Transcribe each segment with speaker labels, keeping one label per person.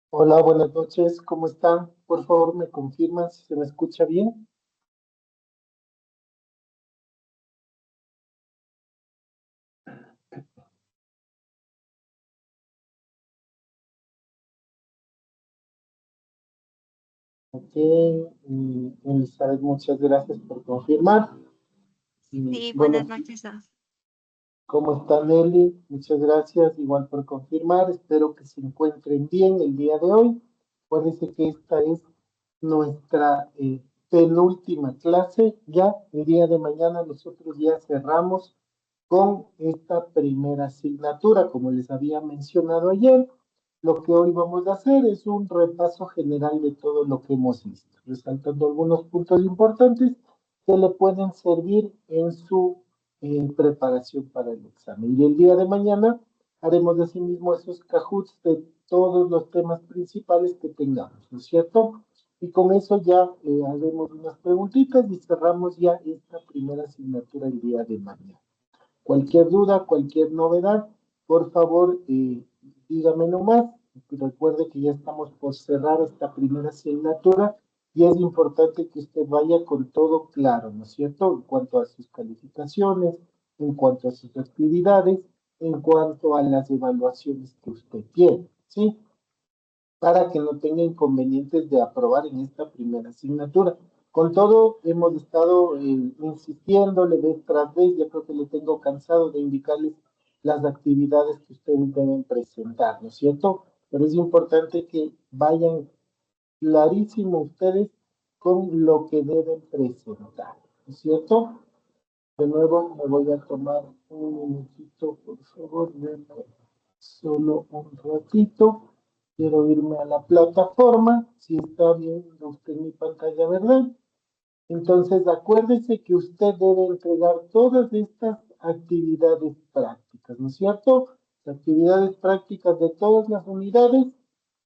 Speaker 1: Hola, buenas noches, ¿cómo están? Por favor, me confirman si se me escucha bien. Ok, Elizabeth, muchas gracias por confirmar.
Speaker 2: Sí, buenas
Speaker 1: Bueno,
Speaker 2: noches.
Speaker 1: ¿cómo está Nelly? Muchas gracias, igual por confirmar. Espero que se encuentren bien el día de hoy. Acuérdense que esta es nuestra penúltima clase. Ya el día de mañana nosotros ya cerramos con esta primera asignatura. Como les había mencionado ayer, lo que hoy vamos a hacer es un repaso general de todo lo que hemos visto, resaltando algunos puntos importantes que le pueden servir en su preparación para el examen. Y el día de mañana haremos asimismo esos cajuts de todos los temas principales que tengamos, ¿no es cierto? Y con eso ya haremos unas preguntitas y cerramos ya esta primera asignatura el día de mañana. Cualquier duda, cualquier novedad, por favor, dígame nomás. Recuerde que ya estamos por cerrar esta primera asignatura y es importante que usted vaya con todo claro, ¿no es cierto? En cuanto a sus calificaciones, en cuanto a sus actividades, en cuanto a las evaluaciones que usted tiene, ¿sí? Para que no tenga inconvenientes de aprobar en esta primera asignatura. Con todo, hemos estado insistiéndole vez tras vez, ya creo que le tengo cansado de indicarles las actividades que ustedes deben presentar, ¿no es cierto? Pero es importante que vayan clarísimo ustedes con lo que deben presentar, ¿no es cierto? De nuevo, me voy a tomar un minutito, por favor, denme solo un ratito. Quiero irme a la plataforma, si está viendo usted mi pantalla, ¿verdad? Entonces, acuérdese que usted debe entregar todas estas actividades prácticas, ¿no es cierto? Las actividades prácticas de todas las unidades,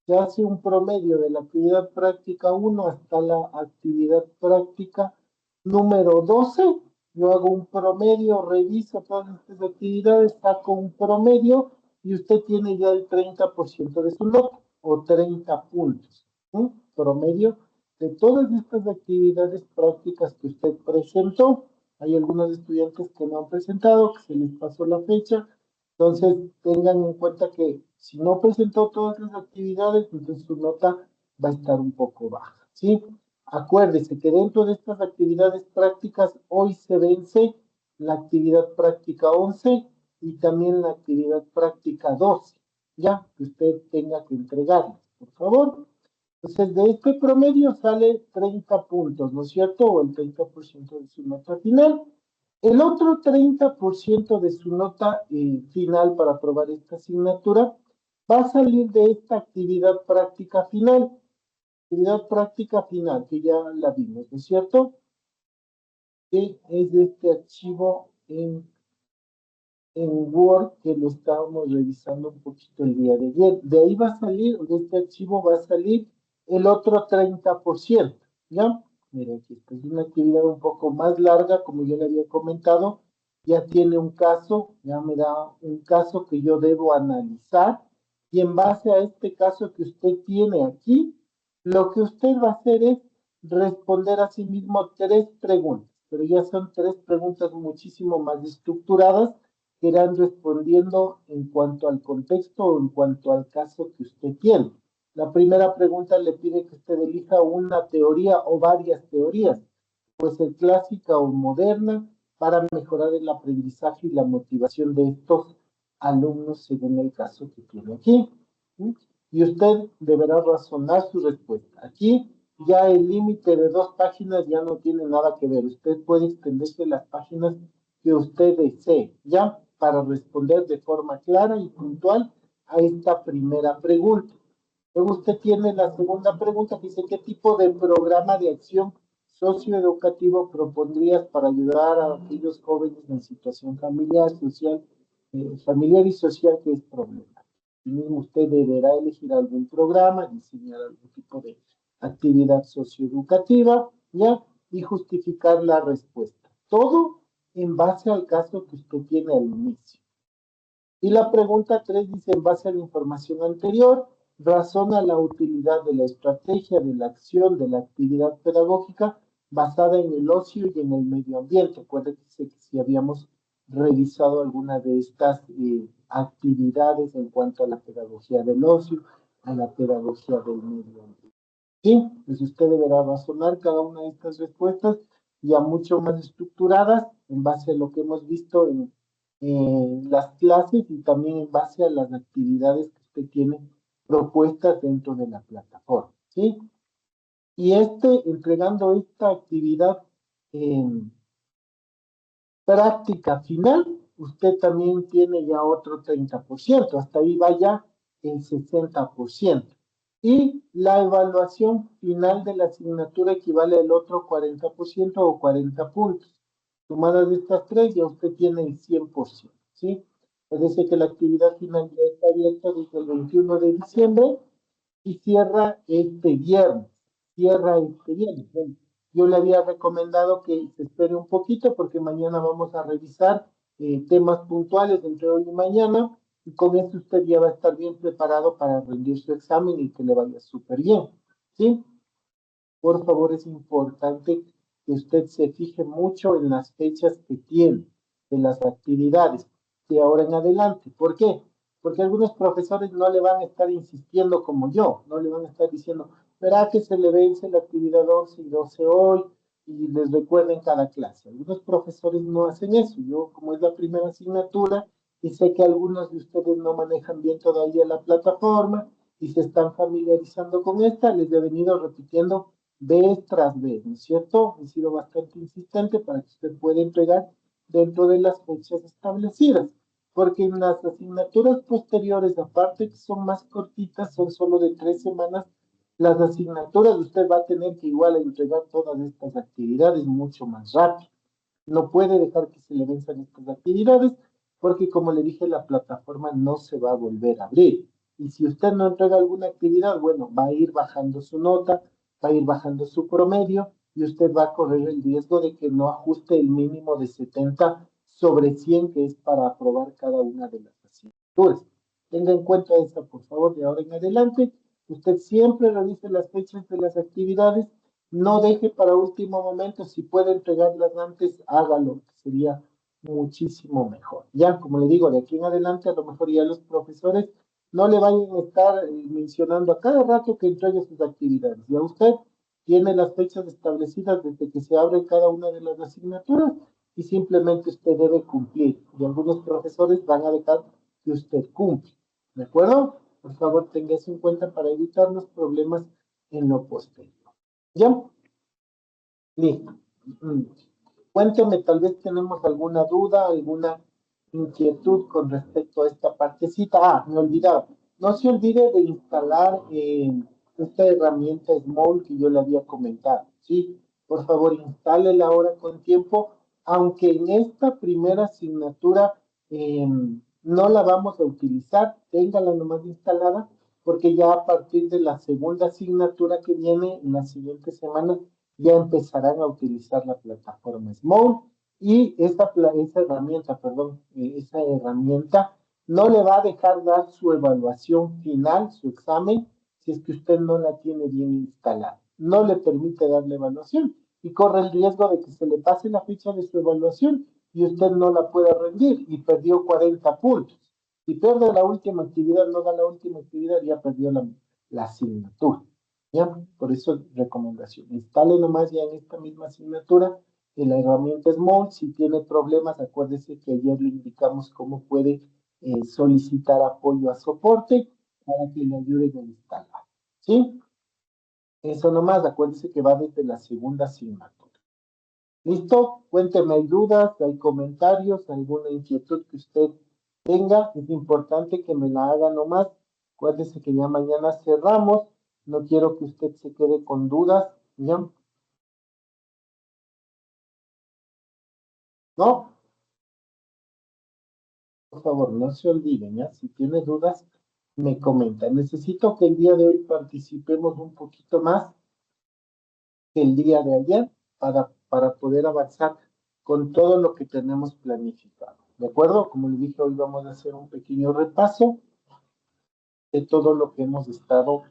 Speaker 1: se hace un promedio de la actividad práctica 1 hasta la actividad práctica número 12. Yo hago un promedio, reviso todas estas actividades, saco un promedio y usted tiene ya el 30% de su nota o 30 puntos. ¿Sí? Promedio de todas estas actividades prácticas que usted presentó. Hay algunos estudiantes que no han presentado, que se les pasó la fecha. Entonces, tengan en cuenta que si no presentó todas las actividades, entonces su nota va a estar un poco baja, ¿sí? Acuérdese que dentro de estas actividades prácticas, hoy se vence la actividad práctica 11 y también la actividad práctica 12, ya que usted tenga que entregarlas, por favor. Entonces, de este promedio sale 30 puntos, ¿no es cierto? O el 30% de su nota final. El otro 30% de su nota final para aprobar esta asignatura va a salir de esta actividad práctica final. Actividad práctica final, que ya la vimos, ¿no es cierto? Que es este archivo en Word que lo estábamos revisando un poquito el día de ayer. De ahí va a salir, de este archivo va a salir el otro 30%, ¿ya? Miren, aquí esta es una actividad un poco más larga, como yo le había comentado, ya tiene un caso, ya me da un caso que yo debo analizar, y en base a este caso que usted tiene aquí, lo que usted va a hacer es responder a sí mismo tres preguntas, pero ya son tres preguntas muchísimo más estructuradas que irán respondiendo en cuanto al contexto o en cuanto al caso que usted tiene. La primera pregunta le pide que usted elija una teoría o varias teorías, puede ser clásica o moderna, para mejorar el aprendizaje y la motivación de estos alumnos según el caso que tiene aquí. ¿Sí? Y usted deberá razonar su respuesta. Aquí ya el límite de 2 páginas ya no tiene nada que ver. Usted puede extenderse las páginas que usted desee, ¿ya? Para responder de forma clara y puntual a esta primera pregunta. Luego usted tiene la segunda pregunta que dice, ¿qué tipo de programa de acción socioeducativo propondrías para ayudar a aquellos jóvenes en situación familiar y social que es problemática? Y mismo usted deberá elegir algún programa, diseñar algún tipo de actividad socioeducativa, ¿ya? Y justificar la respuesta. Todo en base al caso que usted tiene al inicio. Y la pregunta 3 dice, en base a la información anterior, razona la utilidad de la estrategia, de la acción, de la actividad pedagógica basada en el ocio y en el medio ambiente. Acuérdense que si habíamos revisado alguna de estas actividades en cuanto a la pedagogía del ocio, a la pedagogía del medio ambiente. Sí, pues usted deberá razonar cada una de estas respuestas ya mucho más estructuradas en base a lo que hemos visto en las clases y también en base a las actividades que usted tiene propuestas dentro de la plataforma, ¿sí? Y entregando esta actividad práctica final, usted también tiene ya otro 30%, hasta ahí va ya el 60%. Y la evaluación final de la asignatura equivale al otro 40% o 40 puntos. Sumadas de estas tres, ya usted tiene el 100%, ¿sí? Parece que la actividad final ya está abierta desde el 21 de diciembre y cierra este viernes. Cierra este viernes. Bueno, yo le había recomendado que se espere un poquito porque mañana vamos a revisar temas puntuales entre hoy y mañana y con eso usted ya va a estar bien preparado para rendir su examen y que le vaya súper bien, ¿sí? Por favor, es importante que usted se fije mucho en las fechas que tiene de las actividades de ahora en adelante. ¿Por qué? Porque algunos profesores no le van a estar insistiendo como yo, no le van a estar diciendo, verá que se le vence la actividad 11 y 12 hoy y les recuerden cada clase. Algunos profesores no hacen eso. Yo, como es la primera asignatura, y sé que algunos de ustedes no manejan bien todavía la plataforma y se están familiarizando con esta, les he venido repitiendo vez tras vez, ¿no es cierto? He sido bastante insistente para que usted pueda entregar dentro de las fechas establecidas, porque en las asignaturas posteriores, aparte que son más cortitas, son solo de 3 semanas, las asignaturas usted va a tener que igual entregar todas estas actividades mucho más rápido. No puede dejar que se le venzan estas actividades, porque como le dije, la plataforma no se va a volver a abrir. Y si usted no entrega alguna actividad, bueno, va a ir bajando su nota, va a ir bajando su promedio y usted va a correr el riesgo de que no ajuste el mínimo de 70 sobre 100 que es para aprobar cada una de las asignaturas. Tenga en cuenta eso, por favor, de ahora en adelante. Usted siempre revise las fechas de las actividades, no deje para último momento, si puede entregarlas antes, hágalo, que sería muchísimo mejor. Ya, como le digo, de aquí en adelante, a lo mejor ya los profesores no le vayan a estar mencionando a cada rato que entregue sus actividades. Ya usted tiene las fechas establecidas desde que se abre cada una de las asignaturas y simplemente usted debe cumplir. Y algunos profesores van a dejar que usted cumpla. ¿De acuerdo? Por favor, tenga eso en cuenta para evitar los problemas en lo posterior. ¿Ya? Listo. Mm. Cuénteme, tal vez tenemos alguna duda, alguna inquietud con respecto a esta partecita. Ah, me olvidaba. No se olvide de instalar esta herramienta Small que yo le había comentado. Sí, por favor, instálela ahora con tiempo, aunque en esta primera asignatura no la vamos a utilizar, téngala nomás instalada, porque ya a partir de la segunda asignatura que viene en la siguiente semana, ya empezarán a utilizar la plataforma Small y esa herramienta no le va a dejar dar su evaluación final, su examen, si es que usted no la tiene bien instalada. No le permite dar la evaluación y corre el riesgo de que se le pase la ficha de su evaluación y usted no la pueda rendir y perdió 40 puntos. Si pierde la última actividad, no da la última actividad, ya perdió la asignatura. ¿Ya? Por eso, recomendación. Instale nomás ya en esta misma asignatura en la herramienta Small. Si tiene problemas, acuérdese que ayer le indicamos cómo puede solicitar apoyo a soporte para que le ayuden a instalar. ¿Sí? Eso nomás, acuérdese que va desde la segunda asignatura. ¿Listo? Cuénteme, ¿hay dudas, hay comentarios, alguna inquietud que usted tenga? Es importante que me la haga nomás. Acuérdese que ya mañana cerramos. No quiero que usted se quede con dudas. ¿Ya? ¿No? Por favor, no se olviden, ¿ya? Si tiene dudas, me comenta. Necesito que el día de hoy participemos un poquito más que el día de ayer para poder avanzar con todo lo que tenemos planificado. ¿De acuerdo? Como les dije, hoy vamos a hacer un pequeño repaso de todo lo que hemos estado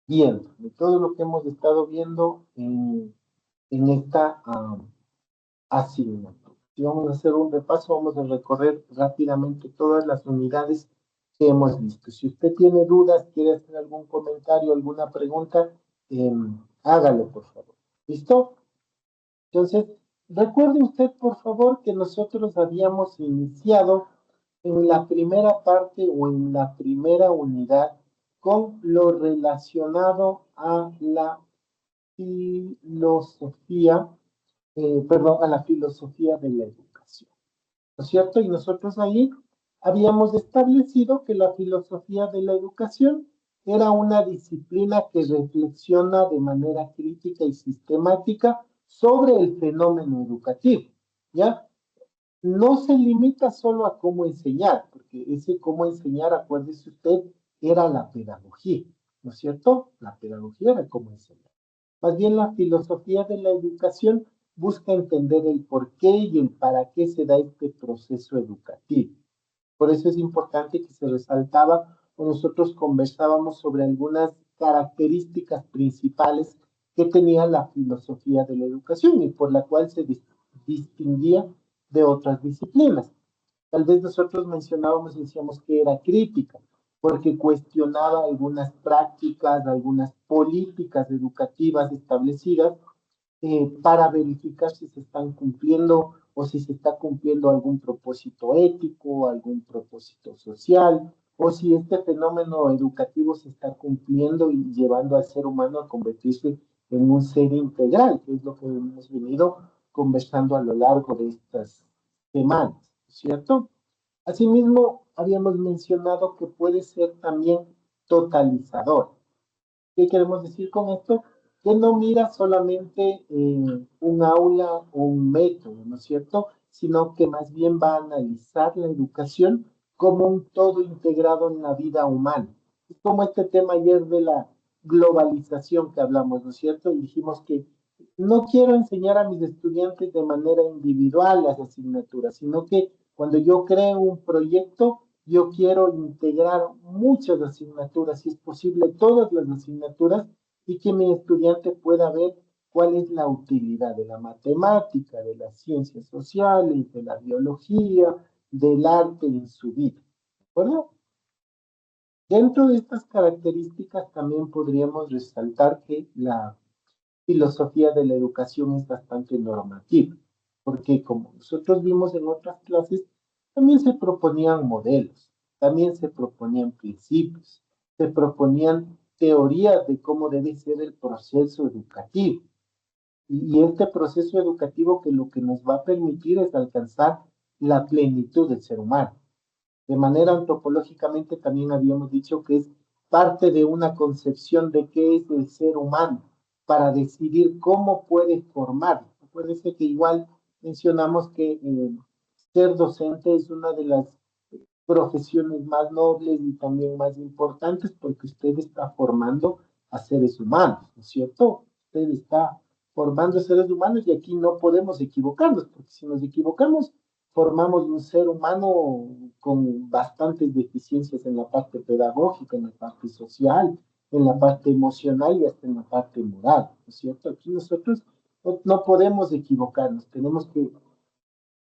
Speaker 1: viendo, de todo lo que hemos estado viendo en esta asignatura. Si vamos a hacer un repaso, vamos a recorrer rápidamente todas las unidades que hemos visto. Si usted tiene dudas, quiere hacer algún comentario, alguna pregunta, hágalo, por favor. ¿Listo? Entonces, recuerde usted, por favor, que nosotros habíamos iniciado en la primera parte o en la primera unidad con lo relacionado a la filosofía, a la filosofía de la educación, ¿no es cierto? Y nosotros ahí habíamos establecido que la filosofía de la educación era una disciplina que reflexiona de manera crítica y sistemática sobre el fenómeno educativo, ¿ya? No se limita solo a cómo enseñar, porque ese cómo enseñar, acuérdese usted, era la pedagogía, ¿no es cierto? La pedagogía era cómo enseñar. Más bien la filosofía de la educación busca entender el por qué y el para qué se da este proceso educativo. Por eso es importante que se resaltaba o nosotros conversábamos sobre algunas características principales que tenía la filosofía de la educación y por la cual se distinguía de otras disciplinas. Tal vez nosotros mencionábamos y decíamos que era crítica, porque cuestionaba algunas prácticas, algunas políticas educativas establecidas para verificar si se están cumpliendo o si se está cumpliendo algún propósito ético, algún propósito social, o si este fenómeno educativo se está cumpliendo y llevando al ser humano a convertirse en un ser integral, que es lo que hemos venido conversando a lo largo de estas semanas, ¿cierto? Asimismo, habíamos mencionado que puede ser también totalizador. ¿Qué queremos decir con esto? Que no mira solamente un aula o un método, ¿no es cierto? Sino que más bien va a analizar la educación como un todo integrado en la vida humana. Es como este tema ayer de la globalización que hablamos, ¿no es cierto? Y dijimos que no quiero enseñar a mis estudiantes de manera individual las asignaturas, sino que cuando yo creo un proyecto, yo quiero integrar muchas asignaturas, si es posible, todas las asignaturas, y que mi estudiante pueda ver cuál es la utilidad de la matemática, de las ciencias sociales, de la biología, del arte en su vida. ¿De acuerdo? Dentro de estas características también podríamos resaltar que la filosofía de la educación es bastante normativa, porque como nosotros vimos en otras clases, también se proponían modelos, también se proponían principios, se proponían teorías de cómo debe ser el proceso educativo. Y este proceso educativo que lo que nos va a permitir es alcanzar la plenitud del ser humano. De manera antropológicamente también habíamos dicho que es parte de una concepción de qué es el ser humano para decidir cómo puede formar. Acuérdense que igual mencionamos que ser docente es una de las profesiones más nobles y también más importantes porque usted está formando a seres humanos, ¿no es cierto? Usted está formando seres humanos y aquí no podemos equivocarnos, porque si nos equivocamos, formamos un ser humano con bastantes deficiencias en la parte pedagógica, en la parte social, en la parte emocional y hasta en la parte moral, ¿no es cierto? Aquí nosotros no podemos equivocarnos, tenemos que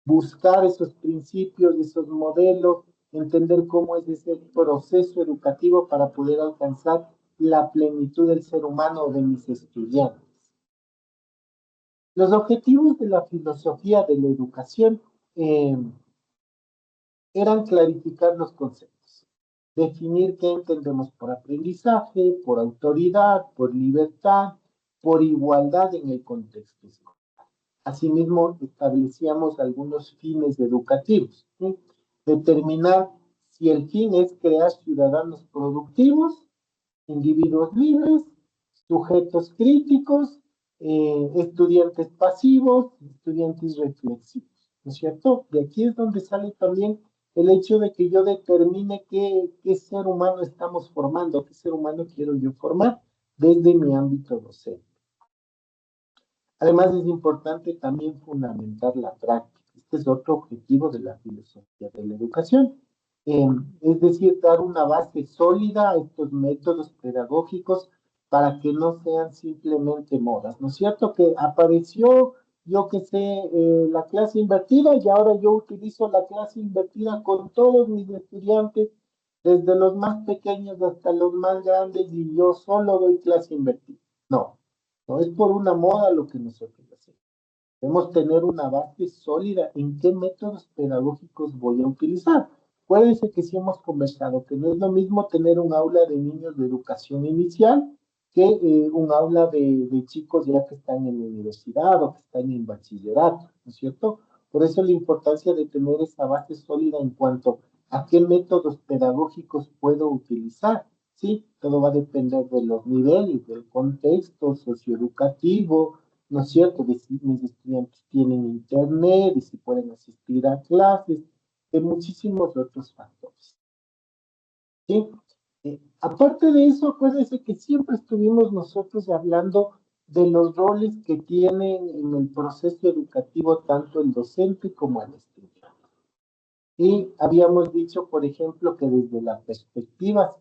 Speaker 1: buscar esos principios, esos modelos, entender cómo es ese proceso educativo para poder alcanzar la plenitud del ser humano o de mis estudiantes. Los objetivos de la filosofía de la educación eran clarificar los conceptos, definir qué entendemos por aprendizaje, por autoridad, por libertad, por igualdad en el contexto escolar. Asimismo, establecíamos algunos fines educativos. ¿Sí? Determinar si el fin es crear ciudadanos productivos, individuos libres, sujetos críticos, estudiantes pasivos, estudiantes reflexivos, ¿no es cierto? De aquí es donde sale también el hecho de que yo determine qué ser humano estamos formando, qué ser humano quiero yo formar desde mi ámbito docente. Además, es importante también fundamentar la práctica. Este es otro objetivo de la filosofía de la educación. Es decir, dar una base sólida a estos métodos pedagógicos para que no sean simplemente modas. ¿No es cierto? Que apareció, yo que sé, la clase invertida y ahora yo utilizo la clase invertida con todos mis estudiantes, desde los más pequeños hasta los más grandes, y yo solo doy clase invertida. No, no es por una moda lo que nosotros hacemos. Debemos tener una base sólida en qué métodos pedagógicos voy a utilizar. Acuérdense que sí hemos conversado que no es lo mismo tener un aula de niños de educación inicial que un aula de chicos ya que están en la universidad o que están en bachillerato, ¿no es cierto? Por eso la importancia de tener esa base sólida en cuanto a qué métodos pedagógicos puedo utilizar. Sí, todo va a depender de los niveles, del contexto socioeducativo, ¿no es cierto? De si mis estudiantes tienen internet, de si pueden asistir a clases, de muchísimos otros factores. ¿Sí? Aparte de eso, acuérdense que siempre estuvimos nosotros hablando de los roles que tienen en el proceso educativo tanto el docente como el estudiante. Y habíamos dicho, por ejemplo, que desde la perspectiva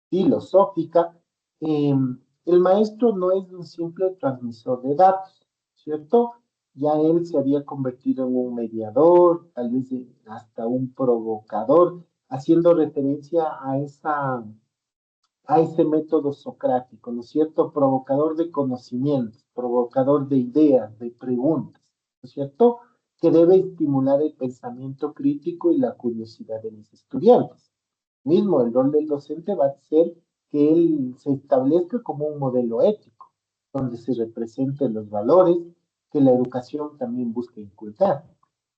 Speaker 1: filosófica, el maestro no es un simple transmisor de datos, ¿cierto? Ya él se había convertido en un mediador, tal vez hasta un provocador, haciendo referencia a ese método socrático, ¿no es cierto? Provocador de conocimientos, provocador de ideas, de preguntas, ¿no es cierto? Que debe estimular el pensamiento crítico y la curiosidad de mis estudiantes. Mismo el rol del docente va a ser que él se establezca como un modelo ético, donde se representen los valores que la educación también busca inculcar.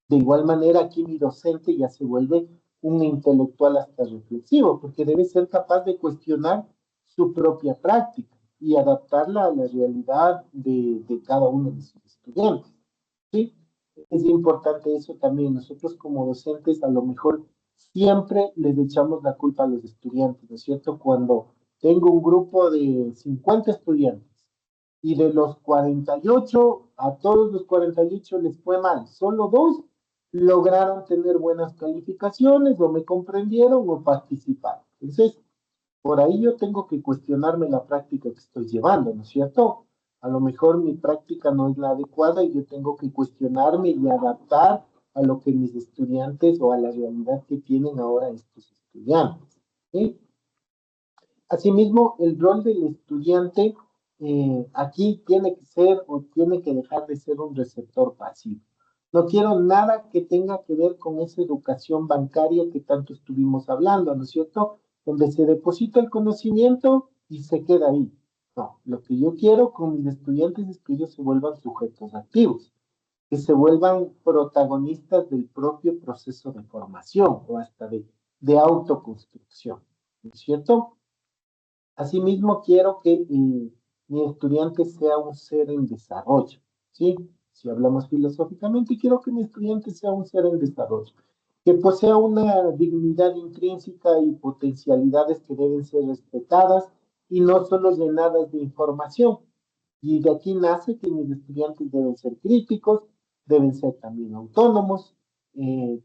Speaker 1: De igual manera, aquí mi docente ya se vuelve un intelectual hasta reflexivo, porque debe ser capaz de cuestionar su propia práctica y adaptarla a la realidad de cada uno de sus estudiantes. ¿Sí? Es importante eso también. Nosotros como docentes a lo mejor siempre les echamos la culpa a los estudiantes, ¿no es cierto? Cuando tengo un grupo de 50 estudiantes y de los 48, a todos los 48 les fue mal, solo dos lograron tener buenas calificaciones o me comprendieron o participaron. Entonces, por ahí yo tengo que cuestionarme la práctica que estoy llevando, ¿no es cierto? A lo mejor mi práctica no es la adecuada y yo tengo que cuestionarme y adaptar a lo que mis estudiantes o a la realidad que tienen ahora estos estudiantes. ¿Sí? Asimismo, el rol del estudiante aquí tiene que ser o tiene que dejar de ser un receptor pasivo. No quiero nada que tenga que ver con esa educación bancaria que tanto estuvimos hablando, ¿no es cierto? Donde se deposita el conocimiento y se queda ahí. No, lo que yo quiero con mis estudiantes es que ellos se vuelvan sujetos activos, que se vuelvan protagonistas del propio proceso de formación o hasta de autoconstrucción, ¿no es cierto? Asimismo, quiero que mi estudiante sea un ser en desarrollo, ¿sí? Si hablamos filosóficamente, quiero que mi estudiante sea un ser en desarrollo, que posea una dignidad intrínseca y potencialidades que deben ser respetadas y no solo llenadas de información. Y de aquí nace que mis estudiantes deben ser críticos, deben ser también autónomos.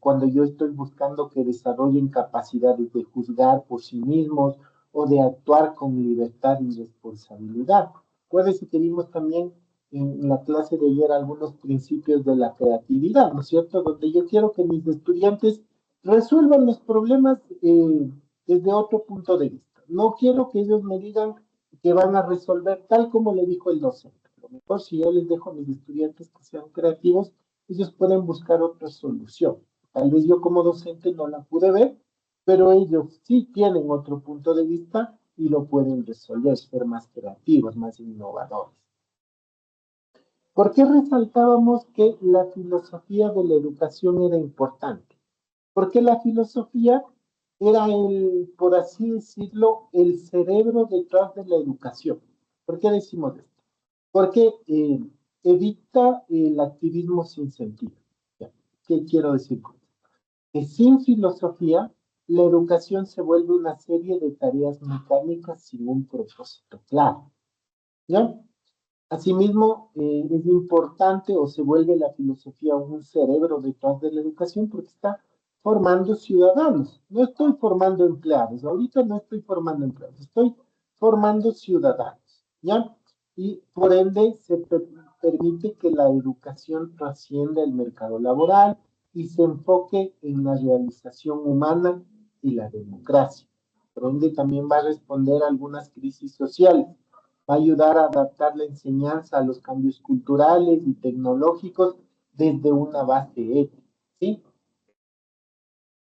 Speaker 1: Cuando yo estoy buscando que desarrollen capacidades de juzgar por sí mismos o de actuar con libertad y responsabilidad. Acuérdense que vimos también en la clase de ayer algunos principios de la creatividad, ¿no es cierto? Donde yo quiero que mis estudiantes resuelvan los problemas desde otro punto de vista. No quiero que ellos me digan que van a resolver tal como le dijo el docente. A lo mejor si yo les dejo a mis estudiantes que sean creativos, ellos pueden buscar otra solución. Tal vez yo como docente no la pude ver, pero ellos sí tienen otro punto de vista y lo pueden resolver, ser más creativos, más innovadores. ¿Por qué resaltábamos que la filosofía de la educación era importante? Porque la filosofía era el, por así decirlo, el cerebro detrás de la educación. ¿Por qué decimos esto? Porque evita el activismo sin sentido. ¿Qué quiero decir con esto? Que sin filosofía, la educación se vuelve una serie de tareas mecánicas sin un propósito claro. ¿Ya? Asimismo, es importante o se vuelve la filosofía un cerebro detrás de la educación porque está formando ciudadanos. No estoy formando empleados. Ahorita no estoy formando empleados. Estoy formando ciudadanos. ¿Ya? Y por ende se permite que la educación trascienda el mercado laboral y se enfoque en la realización humana y la democracia. Por ende también va a responder a algunas crisis sociales, va a ayudar a adaptar la enseñanza a los cambios culturales y tecnológicos desde una base ética, ¿sí?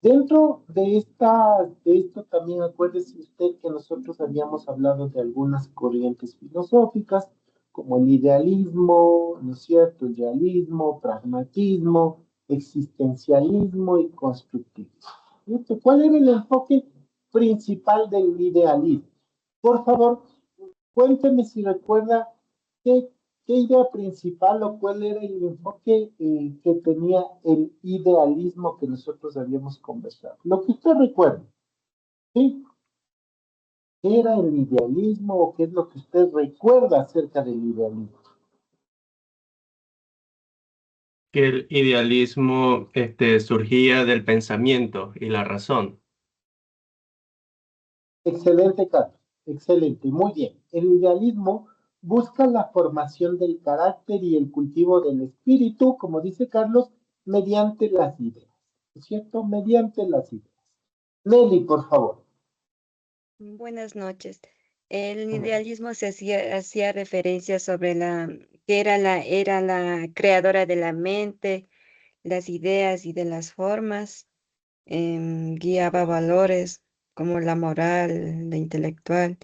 Speaker 1: Dentro de esto también acuérdese usted que nosotros habíamos hablado de algunas corrientes filosóficas, como el idealismo, ¿no es cierto? El realismo, pragmatismo, existencialismo y constructivismo. ¿Cierto? ¿Cuál era el enfoque principal del idealismo? Por favor, cuénteme si recuerda qué, qué idea principal o cuál era el enfoque que tenía el idealismo que nosotros habíamos conversado. Lo que usted recuerda, ¿sí? ¿Qué era el idealismo o qué es lo que usted recuerda acerca del idealismo?
Speaker 3: Que el idealismo surgía del pensamiento y la razón.
Speaker 1: Excelente, Carlos. Excelente, muy bien. El idealismo busca la formación del carácter y el cultivo del espíritu, como dice Carlos, mediante las ideas. ¿No es cierto? Mediante las ideas. Nelly, por favor.
Speaker 2: Buenas noches. El idealismo se hacía referencia sobre que era la creadora de la mente, las ideas y de las formas, guiaba valores como la moral, la intelectual,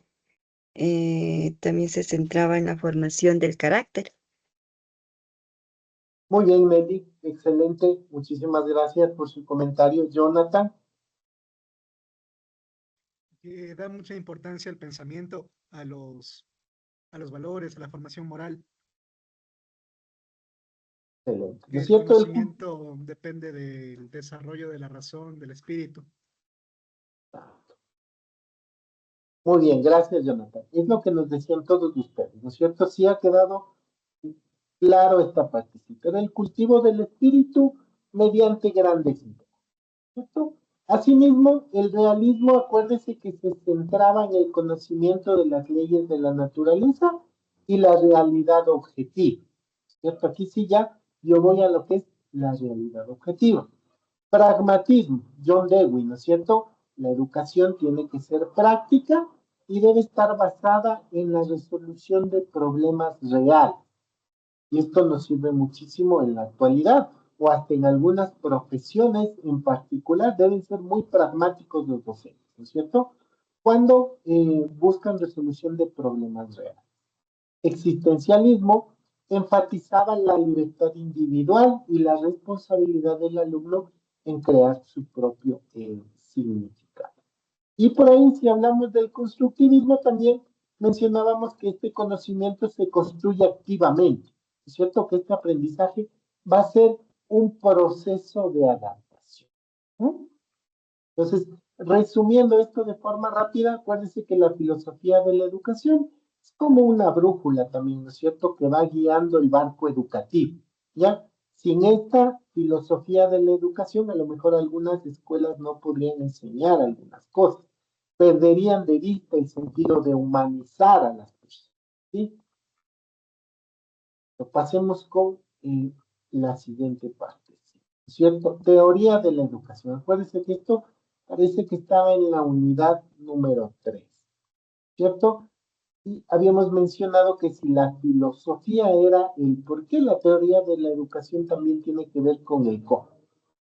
Speaker 2: también se centraba en la formación del carácter.
Speaker 1: Muy bien, Nelly. Excelente. Muchísimas gracias por su comentario. Jonathan.
Speaker 4: Da mucha importancia al pensamiento, a los valores, a la formación moral,
Speaker 1: Excelente. ¿No
Speaker 4: que
Speaker 1: es
Speaker 4: el
Speaker 1: cierto?
Speaker 4: conocimiento depende del desarrollo de la razón, del espíritu.
Speaker 1: Muy bien, gracias, Jonathan. Es lo que nos decían todos ustedes, ¿no es cierto? Sí ha quedado claro esta partecita. Era el cultivo del espíritu mediante grandes ideas, ¿cierto? Asimismo, el realismo, acuérdese que se centraba en el conocimiento de las leyes de la naturaleza y la realidad objetiva, ¿cierto? Aquí sí ya yo voy a lo que es la realidad objetiva. Pragmatismo, John Dewey, ¿no es cierto? La educación tiene que ser práctica y debe estar basada en la resolución de problemas reales. Y esto nos sirve muchísimo en la actualidad o hasta en algunas profesiones en particular deben ser muy pragmáticos los docentes, ¿no es cierto? Cuando buscan resolución de problemas reales. Existencialismo enfatizaba la libertad individual y la responsabilidad del alumno en crear su propio significado. Y por ahí, si hablamos del constructivismo, también mencionábamos que este conocimiento se construye activamente. Es cierto que este aprendizaje va a ser un proceso de adaptación. ¿No? Entonces, resumiendo esto de forma rápida, acuérdense que la filosofía de la educación es como una brújula también, ¿no es cierto?, que va guiando el barco educativo, ¿ya? Sin esta filosofía de la educación, a lo mejor algunas escuelas no podrían enseñar algunas cosas, perderían de vista el sentido de humanizar a las personas, ¿sí? Lo pasemos con la siguiente parte, ¿cierto? Teoría de la educación. Acuérdense que esto parece que estaba en la unidad número 3, ¿cierto? Y habíamos mencionado que si la filosofía era el por qué, la teoría de la educación también tiene que ver con el cómo.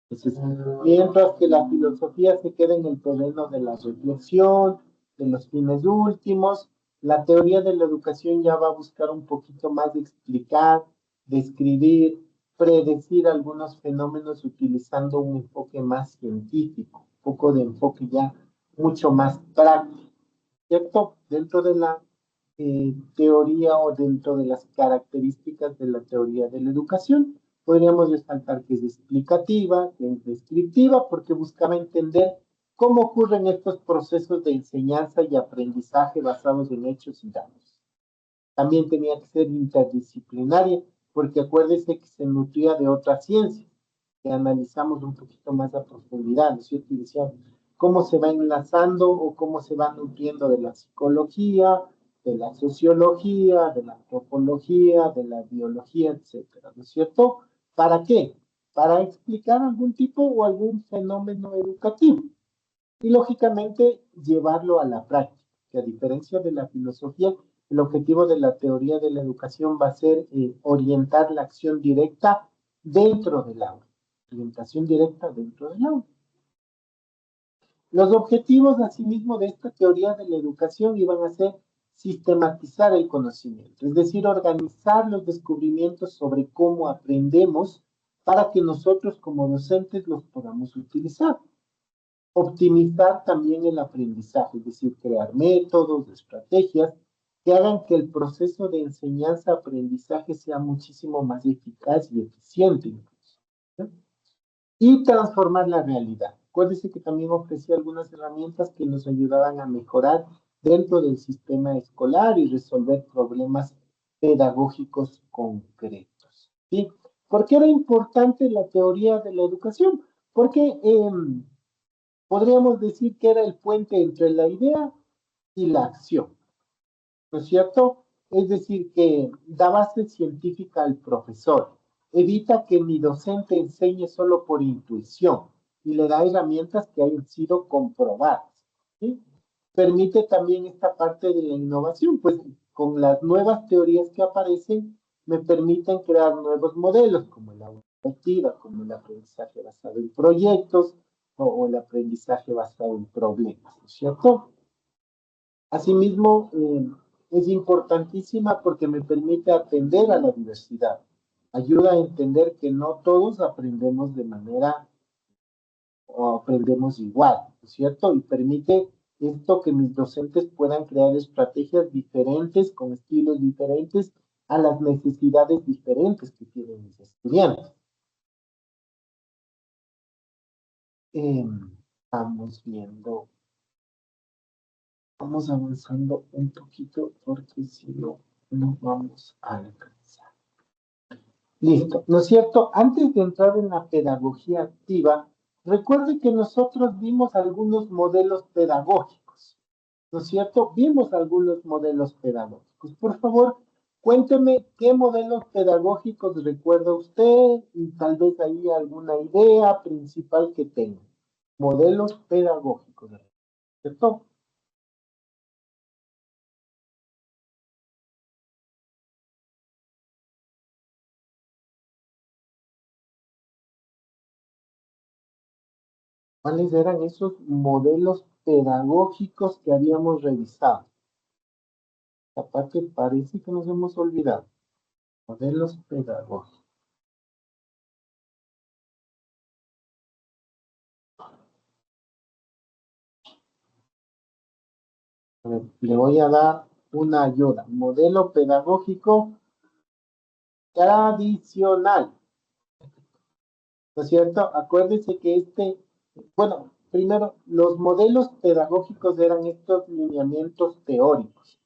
Speaker 1: Entonces, mientras que la filosofía se queda en el terreno de la reflexión, de los fines últimos, la teoría de la educación ya va a buscar un poquito más de explicar, describir, predecir algunos fenómenos utilizando un enfoque más científico, un poco de enfoque ya mucho más práctico, ¿cierto? Dentro de la teoría o dentro de las características de la teoría de la educación, podríamos resaltar que es explicativa, que es descriptiva, porque buscaba entender cómo ocurren estos procesos de enseñanza y aprendizaje basados en hechos y datos. También tenía que ser interdisciplinaria, porque acuérdese que se nutría de otras ciencias. que analizamos un poquito más a profundidad, ¿no es cierto? Y decíamos cómo se va enlazando o cómo se va nutriendo de la psicología, de la sociología, de la antropología, de la biología, etcétera, ¿no es cierto? ¿Para qué? Para explicar algún tipo o algún fenómeno educativo y lógicamente llevarlo a la práctica, que a diferencia de la filosofía, el objetivo de la teoría de la educación va a ser orientar la acción directa dentro del aula, orientación directa dentro del aula. Los objetivos, asimismo, de esta teoría de la educación iban a ser sistematizar el conocimiento, es decir, organizar los descubrimientos sobre cómo aprendemos para que nosotros como docentes los podamos utilizar. Optimizar también el aprendizaje, es decir, crear métodos, estrategias que hagan que el proceso de enseñanza-aprendizaje sea muchísimo más eficaz y eficiente incluso, ¿no? Y transformar la realidad. Acuérdense que también ofrecía algunas herramientas que nos ayudaban a mejorar dentro del sistema escolar y resolver problemas pedagógicos concretos, ¿sí? ¿Por qué era importante la teoría de la educación? Porque podríamos decir que era el puente entre la idea y la acción, ¿no es cierto? Es decir, que da base científica al profesor, evita que mi docente enseñe solo por intuición y le da herramientas que hayan sido comprobadas, ¿sí? Permite también esta parte de la innovación, pues con las nuevas teorías que aparecen, me permiten crear nuevos modelos, como la activa, como el aprendizaje basado en proyectos o el aprendizaje basado en problemas, ¿no es cierto? Asimismo, es importantísima porque me permite atender a la diversidad. Ayuda a entender que no todos aprendemos de manera o aprendemos igual, ¿no es cierto? Y permite esto que mis docentes puedan crear estrategias diferentes, con estilos diferentes, a las necesidades diferentes que tienen mis estudiantes. Vamos viendo, vamos avanzando un poquito porque si no, no vamos a alcanzar. Listo, ¿no es cierto? Antes de entrar en la pedagogía activa, recuerde que nosotros vimos algunos modelos pedagógicos, ¿no es cierto? Vimos algunos modelos pedagógicos. Por favor, cuénteme qué modelos pedagógicos recuerda usted y tal vez ahí alguna idea principal que tenga. Modelos pedagógicos, ¿cierto? ¿Cuáles eran esos modelos pedagógicos que habíamos revisado? Aparte, parece que nos hemos olvidado. Modelos pedagógicos. A ver, le voy a dar una ayuda. Modelo pedagógico tradicional. ¿No es cierto? Acuérdense que bueno, primero, los modelos pedagógicos eran estos lineamientos teóricos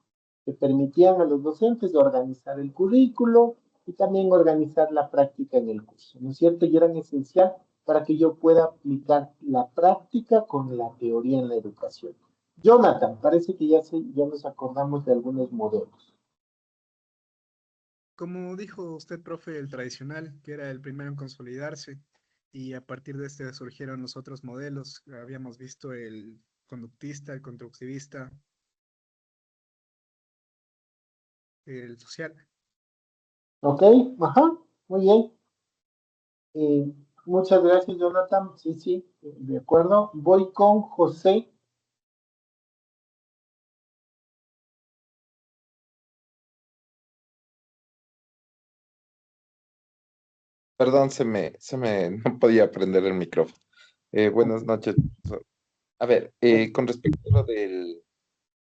Speaker 1: que permitían a los docentes organizar el currículo y también organizar la práctica en el curso, ¿no es cierto? Y eran esencial para que yo pueda aplicar la práctica con la teoría en la educación. Jonathan, parece que ya nos acordamos de algunos modelos.
Speaker 4: Como dijo usted, profe, el tradicional, que era el primero en consolidarse, y a partir de este surgieron los otros modelos. Habíamos visto el conductista, el constructivista, el social.
Speaker 1: ¿Ok? Ajá, muy bien. Muchas gracias, Jonathan. Sí, sí, de acuerdo. Voy con José.
Speaker 5: Perdón, no podía prender el micrófono. Buenas noches, profesor. A ver, con respecto a lo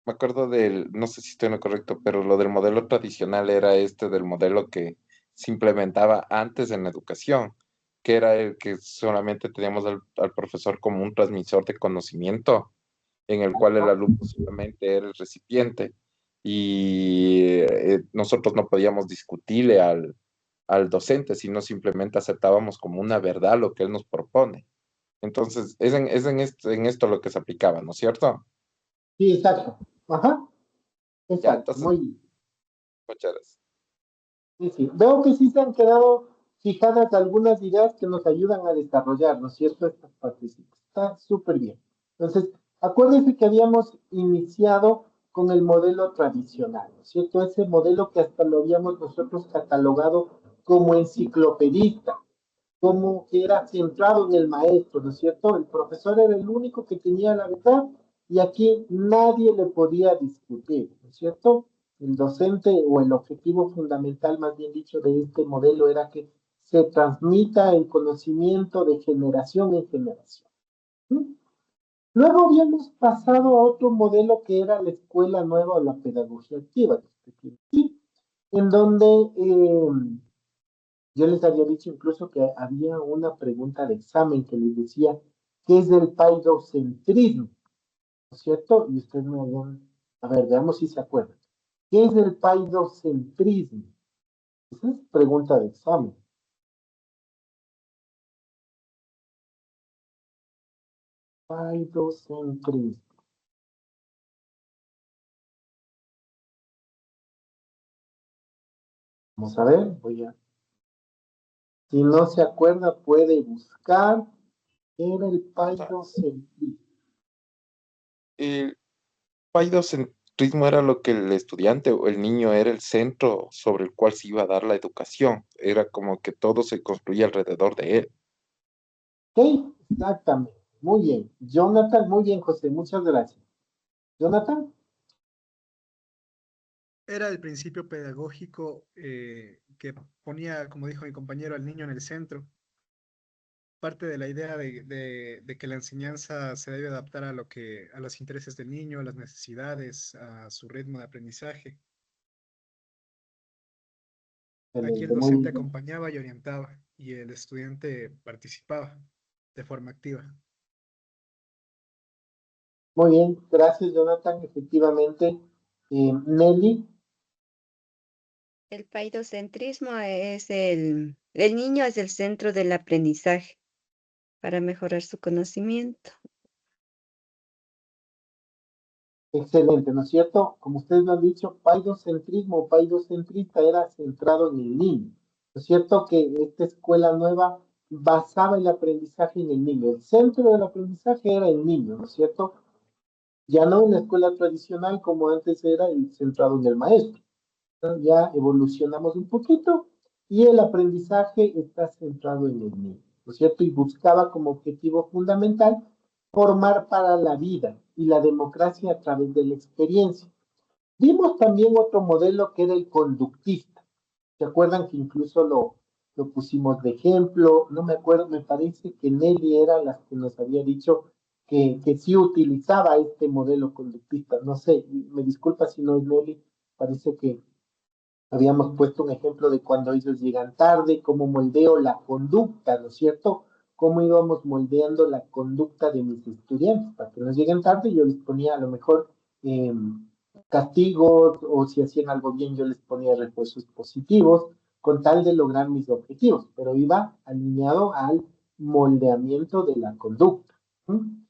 Speaker 5: me acuerdo no sé si estoy en lo correcto, pero lo del modelo tradicional era este del modelo que se implementaba antes en la educación, que era el que solamente teníamos al profesor como un transmisor de conocimiento, en el cual el alumno solamente era el recipiente y nosotros no podíamos discutirle al docente, sino simplemente aceptábamos como una verdad lo que él nos propone. Entonces, en esto lo que se aplicaba, ¿no es cierto?
Speaker 1: Sí, exacto. Ajá,
Speaker 5: Ya,
Speaker 1: exacto,
Speaker 5: entonces,
Speaker 1: muy bien.
Speaker 5: muchas gracias.
Speaker 1: Sí, sí. Veo que sí se han quedado fijadas algunas ideas que nos ayudan a desarrollar, ¿no es cierto? Estas partes. Está súper bien. Entonces, acuérdense que habíamos iniciado con el modelo tradicional, ¿no es cierto? Ese modelo que hasta lo habíamos nosotros catalogado como enciclopedista, como que era centrado en el maestro, ¿no es cierto? El profesor era el único que tenía la verdad y aquí nadie le podía discutir, ¿no es cierto? El docente o el objetivo fundamental, más bien dicho, de este modelo era que se transmita el conocimiento de generación en generación. ¿Sí? Luego habíamos pasado a otro modelo que era la escuela nueva o la pedagogía activa, ¿sí? En donde yo les había dicho incluso que había una pregunta de examen que les decía, ¿qué es el paidocentrismo? ¿No es cierto? Y ustedes me habían, a ver, veamos si se acuerdan. ¿Qué es el paidocentrismo? Esa es pregunta de examen. Paidocentrismo. Vamos a ver, si no se acuerda, puede buscar. ¿Qué era el paidocentrismo?
Speaker 5: El paidocentrismo era lo que el estudiante o el niño era el centro sobre el cual se iba a dar la educación. Era como que todo se construía alrededor de él.
Speaker 1: Ok, exactamente. Muy bien. Jonathan, muy bien, José, muchas gracias. Jonathan.
Speaker 4: Era el principio pedagógico que ponía, como dijo mi compañero, al niño en el centro. Parte de la idea de que la enseñanza se debe adaptar a los intereses del niño, a las necesidades, a su ritmo de aprendizaje. Aquí el
Speaker 1: Excelente, muy
Speaker 4: docente
Speaker 1: bien.
Speaker 4: acompañaba y orientaba, y el estudiante participaba de forma activa.
Speaker 1: Muy bien, gracias Jonathan. Efectivamente, Nelly,
Speaker 2: El paidocentrismo es el niño es el centro del aprendizaje para mejorar su conocimiento.
Speaker 1: excelente, ¿no es cierto? Como ustedes lo han dicho, paidocentrismo o paidocentrista era centrado en el niño. ¿No es cierto que esta escuela nueva basaba el aprendizaje en el niño? El centro del aprendizaje era el niño, ¿no es cierto? Ya no en la escuela tradicional como antes era el centrado en el maestro. Ya evolucionamos un poquito y el aprendizaje está centrado en el niño, ¿no es cierto? Y buscaba como objetivo fundamental formar para la vida y la democracia a través de la experiencia. Vimos también otro modelo que era el conductista. ¿Se acuerdan que incluso lo pusimos de ejemplo? No me acuerdo, me parece que Nelly era la que nos había dicho que sí utilizaba este modelo conductista. No sé, me disculpa si no es Nelly, parece que habíamos puesto un ejemplo de cuando ellos llegan tarde, cómo moldeo la conducta, ¿no es cierto? Cómo íbamos moldeando la conducta de mis estudiantes para que no lleguen tarde. Yo les ponía a lo mejor castigos o si hacían algo bien yo les ponía refuerzos positivos con tal de lograr mis objetivos, pero iba alineado al moldeamiento de la conducta. ¿Mm?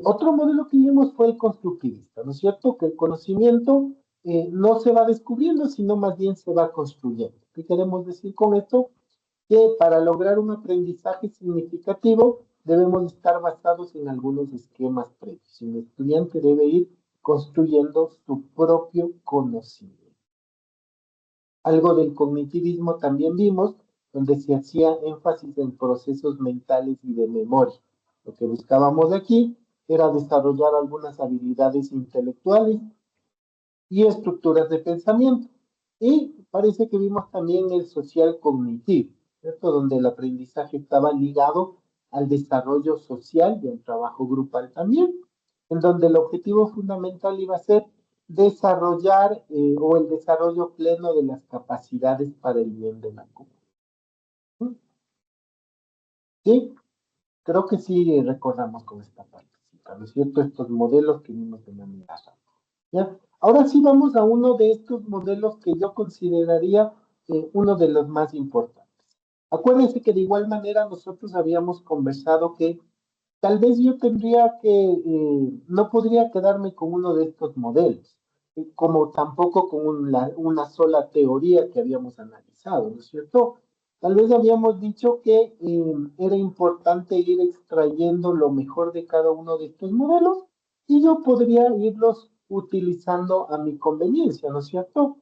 Speaker 1: Otro modelo que vimos fue el constructivista, ¿no es cierto? Que el conocimiento no se va descubriendo, sino más bien se va construyendo. ¿Qué queremos decir con esto? Que para lograr un aprendizaje significativo debemos estar basados en algunos esquemas previos. El estudiante debe ir construyendo su propio conocimiento. Algo del cognitivismo también vimos, donde se hacía énfasis en procesos mentales y de memoria. Lo que buscábamos aquí era desarrollar algunas habilidades intelectuales y estructuras de pensamiento. Y parece que vimos también el social cognitivo, ¿cierto? Donde el aprendizaje estaba ligado al desarrollo social y al trabajo grupal también, en donde el objetivo fundamental iba a ser desarrollar o el desarrollo pleno de las capacidades para el bien de la comunidad. ¿Sí? Creo que sí recordamos con esta partecita, ¿no es cierto? Estos modelos que vimos de manera. ¿Ya? Ahora sí vamos a uno de estos modelos que yo consideraría uno de los más importantes. Acuérdense que de igual manera nosotros habíamos conversado que tal vez yo tendría que, no podría quedarme con uno de estos modelos, como tampoco con una sola teoría que habíamos analizado, ¿no es cierto? Tal vez habíamos dicho que era importante ir extrayendo lo mejor de cada uno de estos modelos y yo podría irlos utilizando a mi conveniencia, ¿no es cierto?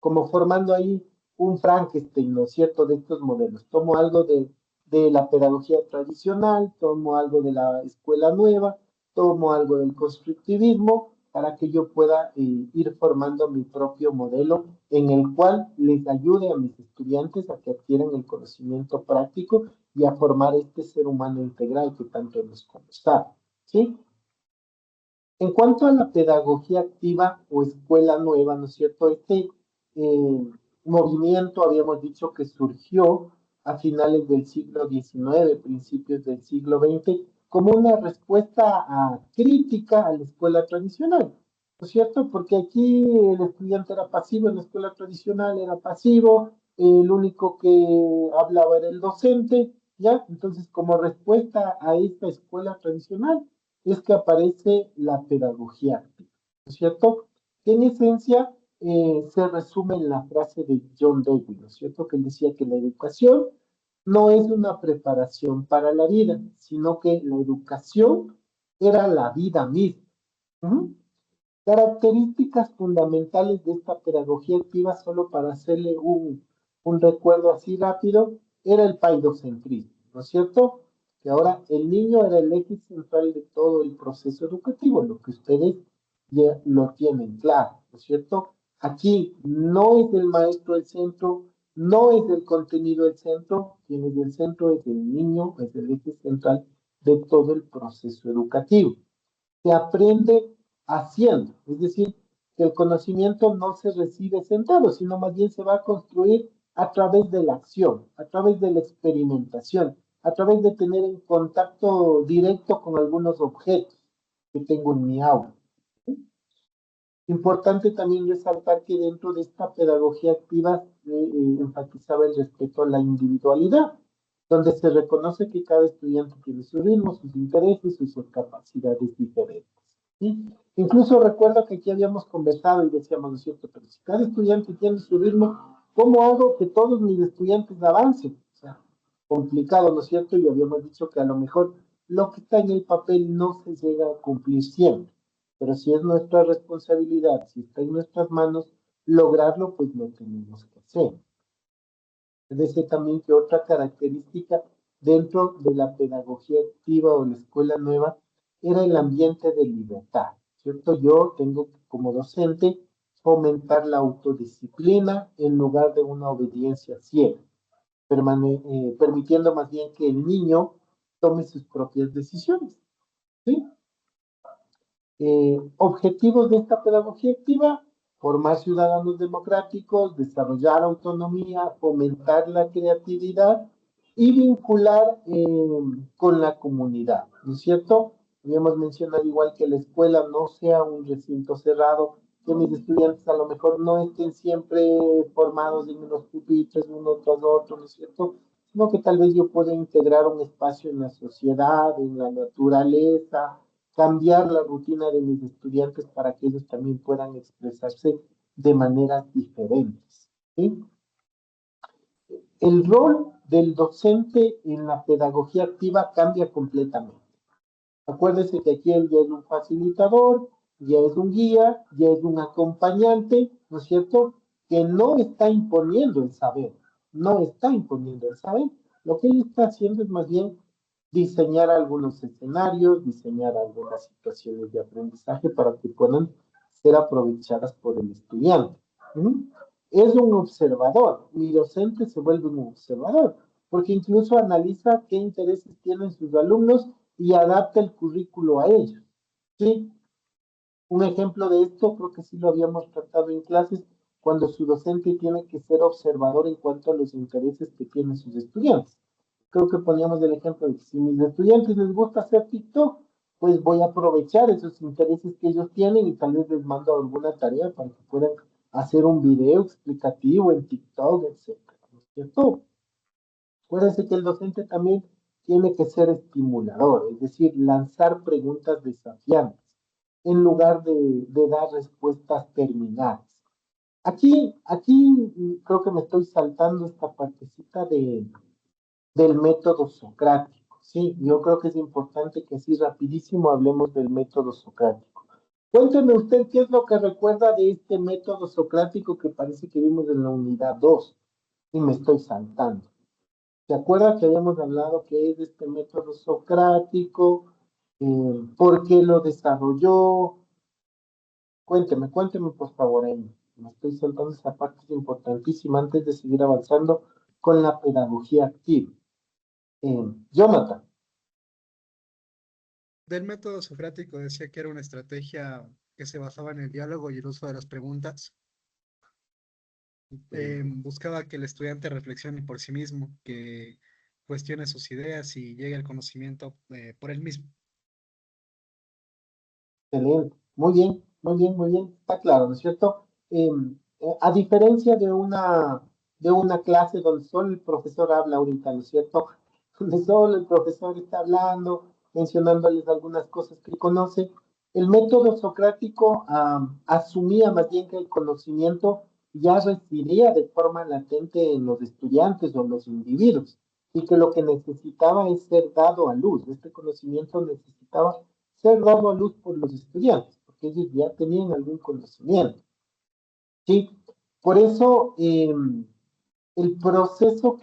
Speaker 1: Como formando ahí un Frankenstein, ¿no es cierto?, de estos modelos. Tomo algo de la pedagogía tradicional, tomo algo de la escuela nueva, tomo algo del constructivismo para que yo pueda ir formando mi propio modelo en el cual les ayude a mis estudiantes a que adquieran el conocimiento práctico y a formar este ser humano integral que tanto hemos conversado, ¿sí? En cuanto a la pedagogía activa o escuela nueva, ¿no es cierto? Este movimiento habíamos dicho que surgió a finales del siglo XIX, principios del siglo XX, como una respuesta crítica a la escuela tradicional, ¿no es cierto? Porque aquí el estudiante era pasivo, en la escuela tradicional era pasivo, el único que hablaba era el docente, ¿ya? Entonces, como respuesta a esta escuela tradicional, es que aparece la pedagogía activa, ¿no es cierto? Que en esencia se resume en la frase de John Dewey, ¿no es cierto? Que él decía que la educación no es una preparación para la vida, sino que la educación era la vida misma. ¿Mm? Características fundamentales de esta pedagogía activa, solo para hacerle un recuerdo así rápido, era el paidocentrismo, ¿no es cierto? Que ahora el niño era el eje central de todo el proceso educativo, lo que ustedes ya lo tienen claro, ¿no es cierto? Aquí no es el maestro el centro, no es el contenido el centro, quien es el centro es el niño, es el eje central de todo el proceso educativo. Se aprende haciendo, es decir, que el conocimiento no se recibe sentado, sino más bien se va a construir a través de la acción, a través de la experimentación, a través de tener en contacto directo con algunos objetos que tengo en mi aula. Importante también resaltar que dentro de esta pedagogía activa enfatizaba el respeto a la individualidad, donde se reconoce que cada estudiante tiene su ritmo, sus intereses y sus capacidades diferentes. ¿Sí? Incluso recuerdo que aquí habíamos conversado y decíamos, ¿no es cierto? Pero si cada estudiante tiene su ritmo, ¿cómo hago que todos mis estudiantes avancen? O sea, complicado, ¿no es cierto? Y habíamos dicho que a lo mejor lo que está en el papel no se llega a cumplir siempre. Pero si es nuestra responsabilidad, si está en nuestras manos lograrlo, pues lo tenemos que hacer. Es decir, también que otra característica dentro de la pedagogía activa o la escuela nueva era el ambiente de libertad, ¿cierto? Yo tengo que, como docente, fomentar la autodisciplina en lugar de una obediencia ciega, permitiendo más bien que el niño tome sus propias decisiones, ¿sí? Objetivos de esta pedagogía activa: formar ciudadanos democráticos, desarrollar autonomía, fomentar la creatividad y vincular con la comunidad, ¿no es cierto? Habíamos mencionado igual que la escuela no sea un recinto cerrado, que mis estudiantes a lo mejor no estén siempre formados en unos pupitres uno tras otro, ¿no es cierto? Sino que tal vez yo pueda integrar un espacio en la sociedad, en la naturaleza, cambiar la rutina de mis estudiantes para que ellos también puedan expresarse de maneras diferentes, ¿sí? El rol del docente en la pedagogía activa cambia completamente. Acuérdense que aquí él ya es un facilitador, ya es un guía, ya es un acompañante, ¿no es cierto? Que no está imponiendo el saber, no está imponiendo el saber. Lo que él está haciendo es más bien diseñar algunos escenarios, diseñar algunas situaciones de aprendizaje para que puedan ser aprovechadas por el estudiante. ¿Mm? Es un observador, mi docente se vuelve un observador, porque incluso analiza qué intereses tienen sus alumnos y adapta el currículo a ellos, ¿sí? Un ejemplo de esto, creo que sí lo habíamos tratado en clases, cuando su docente tiene que ser observador en cuanto a los intereses que tienen sus estudiantes. Creo que poníamos el ejemplo de que si a mis estudiantes les gusta hacer TikTok, pues voy a aprovechar esos intereses que ellos tienen y tal vez les mando alguna tarea para que puedan hacer un video explicativo en TikTok, etcétera, ¿no es cierto? Acuérdense que el docente también tiene que ser estimulador, es decir, lanzar preguntas desafiantes en lugar de dar respuestas terminadas. Aquí creo que me estoy saltando esta partecita del método socrático. Sí, yo creo que es importante que así rapidísimo hablemos del método socrático. Cuénteme usted qué es lo que recuerda de este método socrático que parece que vimos en la unidad 2 y me estoy saltando. ¿Se acuerda que habíamos hablado que es este método socrático? ¿Por qué lo desarrolló? Cuénteme por favor, Amy. Me estoy saltando esa parte, es importantísima antes de seguir avanzando con la pedagogía activa. Jonathan.
Speaker 4: Del método socrático decía que era una estrategia que se basaba en el diálogo y el uso de las preguntas. Buscaba que el estudiante reflexione por sí mismo, que cuestione sus ideas y llegue al conocimiento por él mismo.
Speaker 1: Excelente. Muy bien, muy bien, muy bien. Está claro, ¿no es cierto? A diferencia de una clase donde solo el profesor habla ahorita, ¿no es cierto? Donde solo el profesor está hablando, mencionándoles algunas cosas que conoce. El método socrático asumía más bien que el conocimiento ya residía de forma latente en los estudiantes o en los individuos y que lo que necesitaba es ser dado a luz. Este conocimiento necesitaba ser dado a luz por los estudiantes, porque ellos ya tenían algún conocimiento. ¿Sí? Por eso el proceso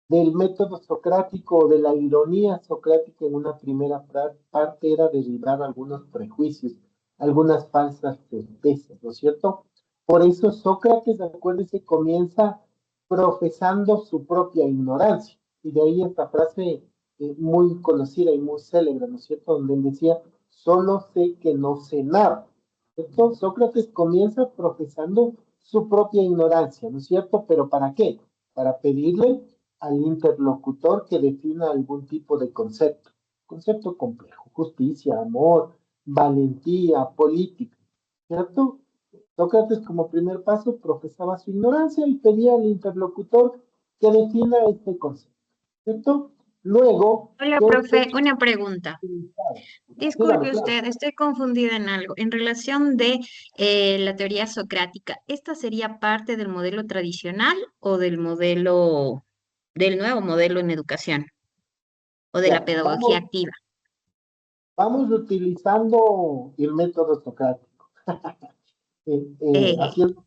Speaker 1: del método socrático, de la ironía socrática en una primera parte era derribar algunos prejuicios, algunas falsas certezas, ¿no es cierto? Por eso Sócrates, acuérdense, comienza profesando su propia ignorancia. Y de ahí esta frase muy conocida y muy célebre, ¿no es cierto? Donde él decía, solo sé que no sé nada. ¿Cierto? Sócrates comienza profesando su propia ignorancia, ¿no es cierto? ¿Pero para qué? Para pedirle al interlocutor que defina algún tipo de concepto complejo, justicia, amor, valentía, política, ¿cierto? Sócrates como primer paso profesaba su ignorancia y pedía al interlocutor que defina este concepto, ¿cierto? Luego,
Speaker 6: Hola,
Speaker 1: ¿qué
Speaker 6: profe, una pregunta.
Speaker 1: utilizaba? Dígame,
Speaker 6: Disculpe
Speaker 1: claro.
Speaker 6: usted, estoy confundida en algo. En relación de la teoría socrática, ¿esta sería parte del modelo tradicional o del nuevo modelo en educación o de la
Speaker 1: Ya,
Speaker 6: pedagogía
Speaker 1: vamos,
Speaker 6: activa?
Speaker 1: vamos utilizando el método socrático.
Speaker 6: Eh,
Speaker 1: Haciendo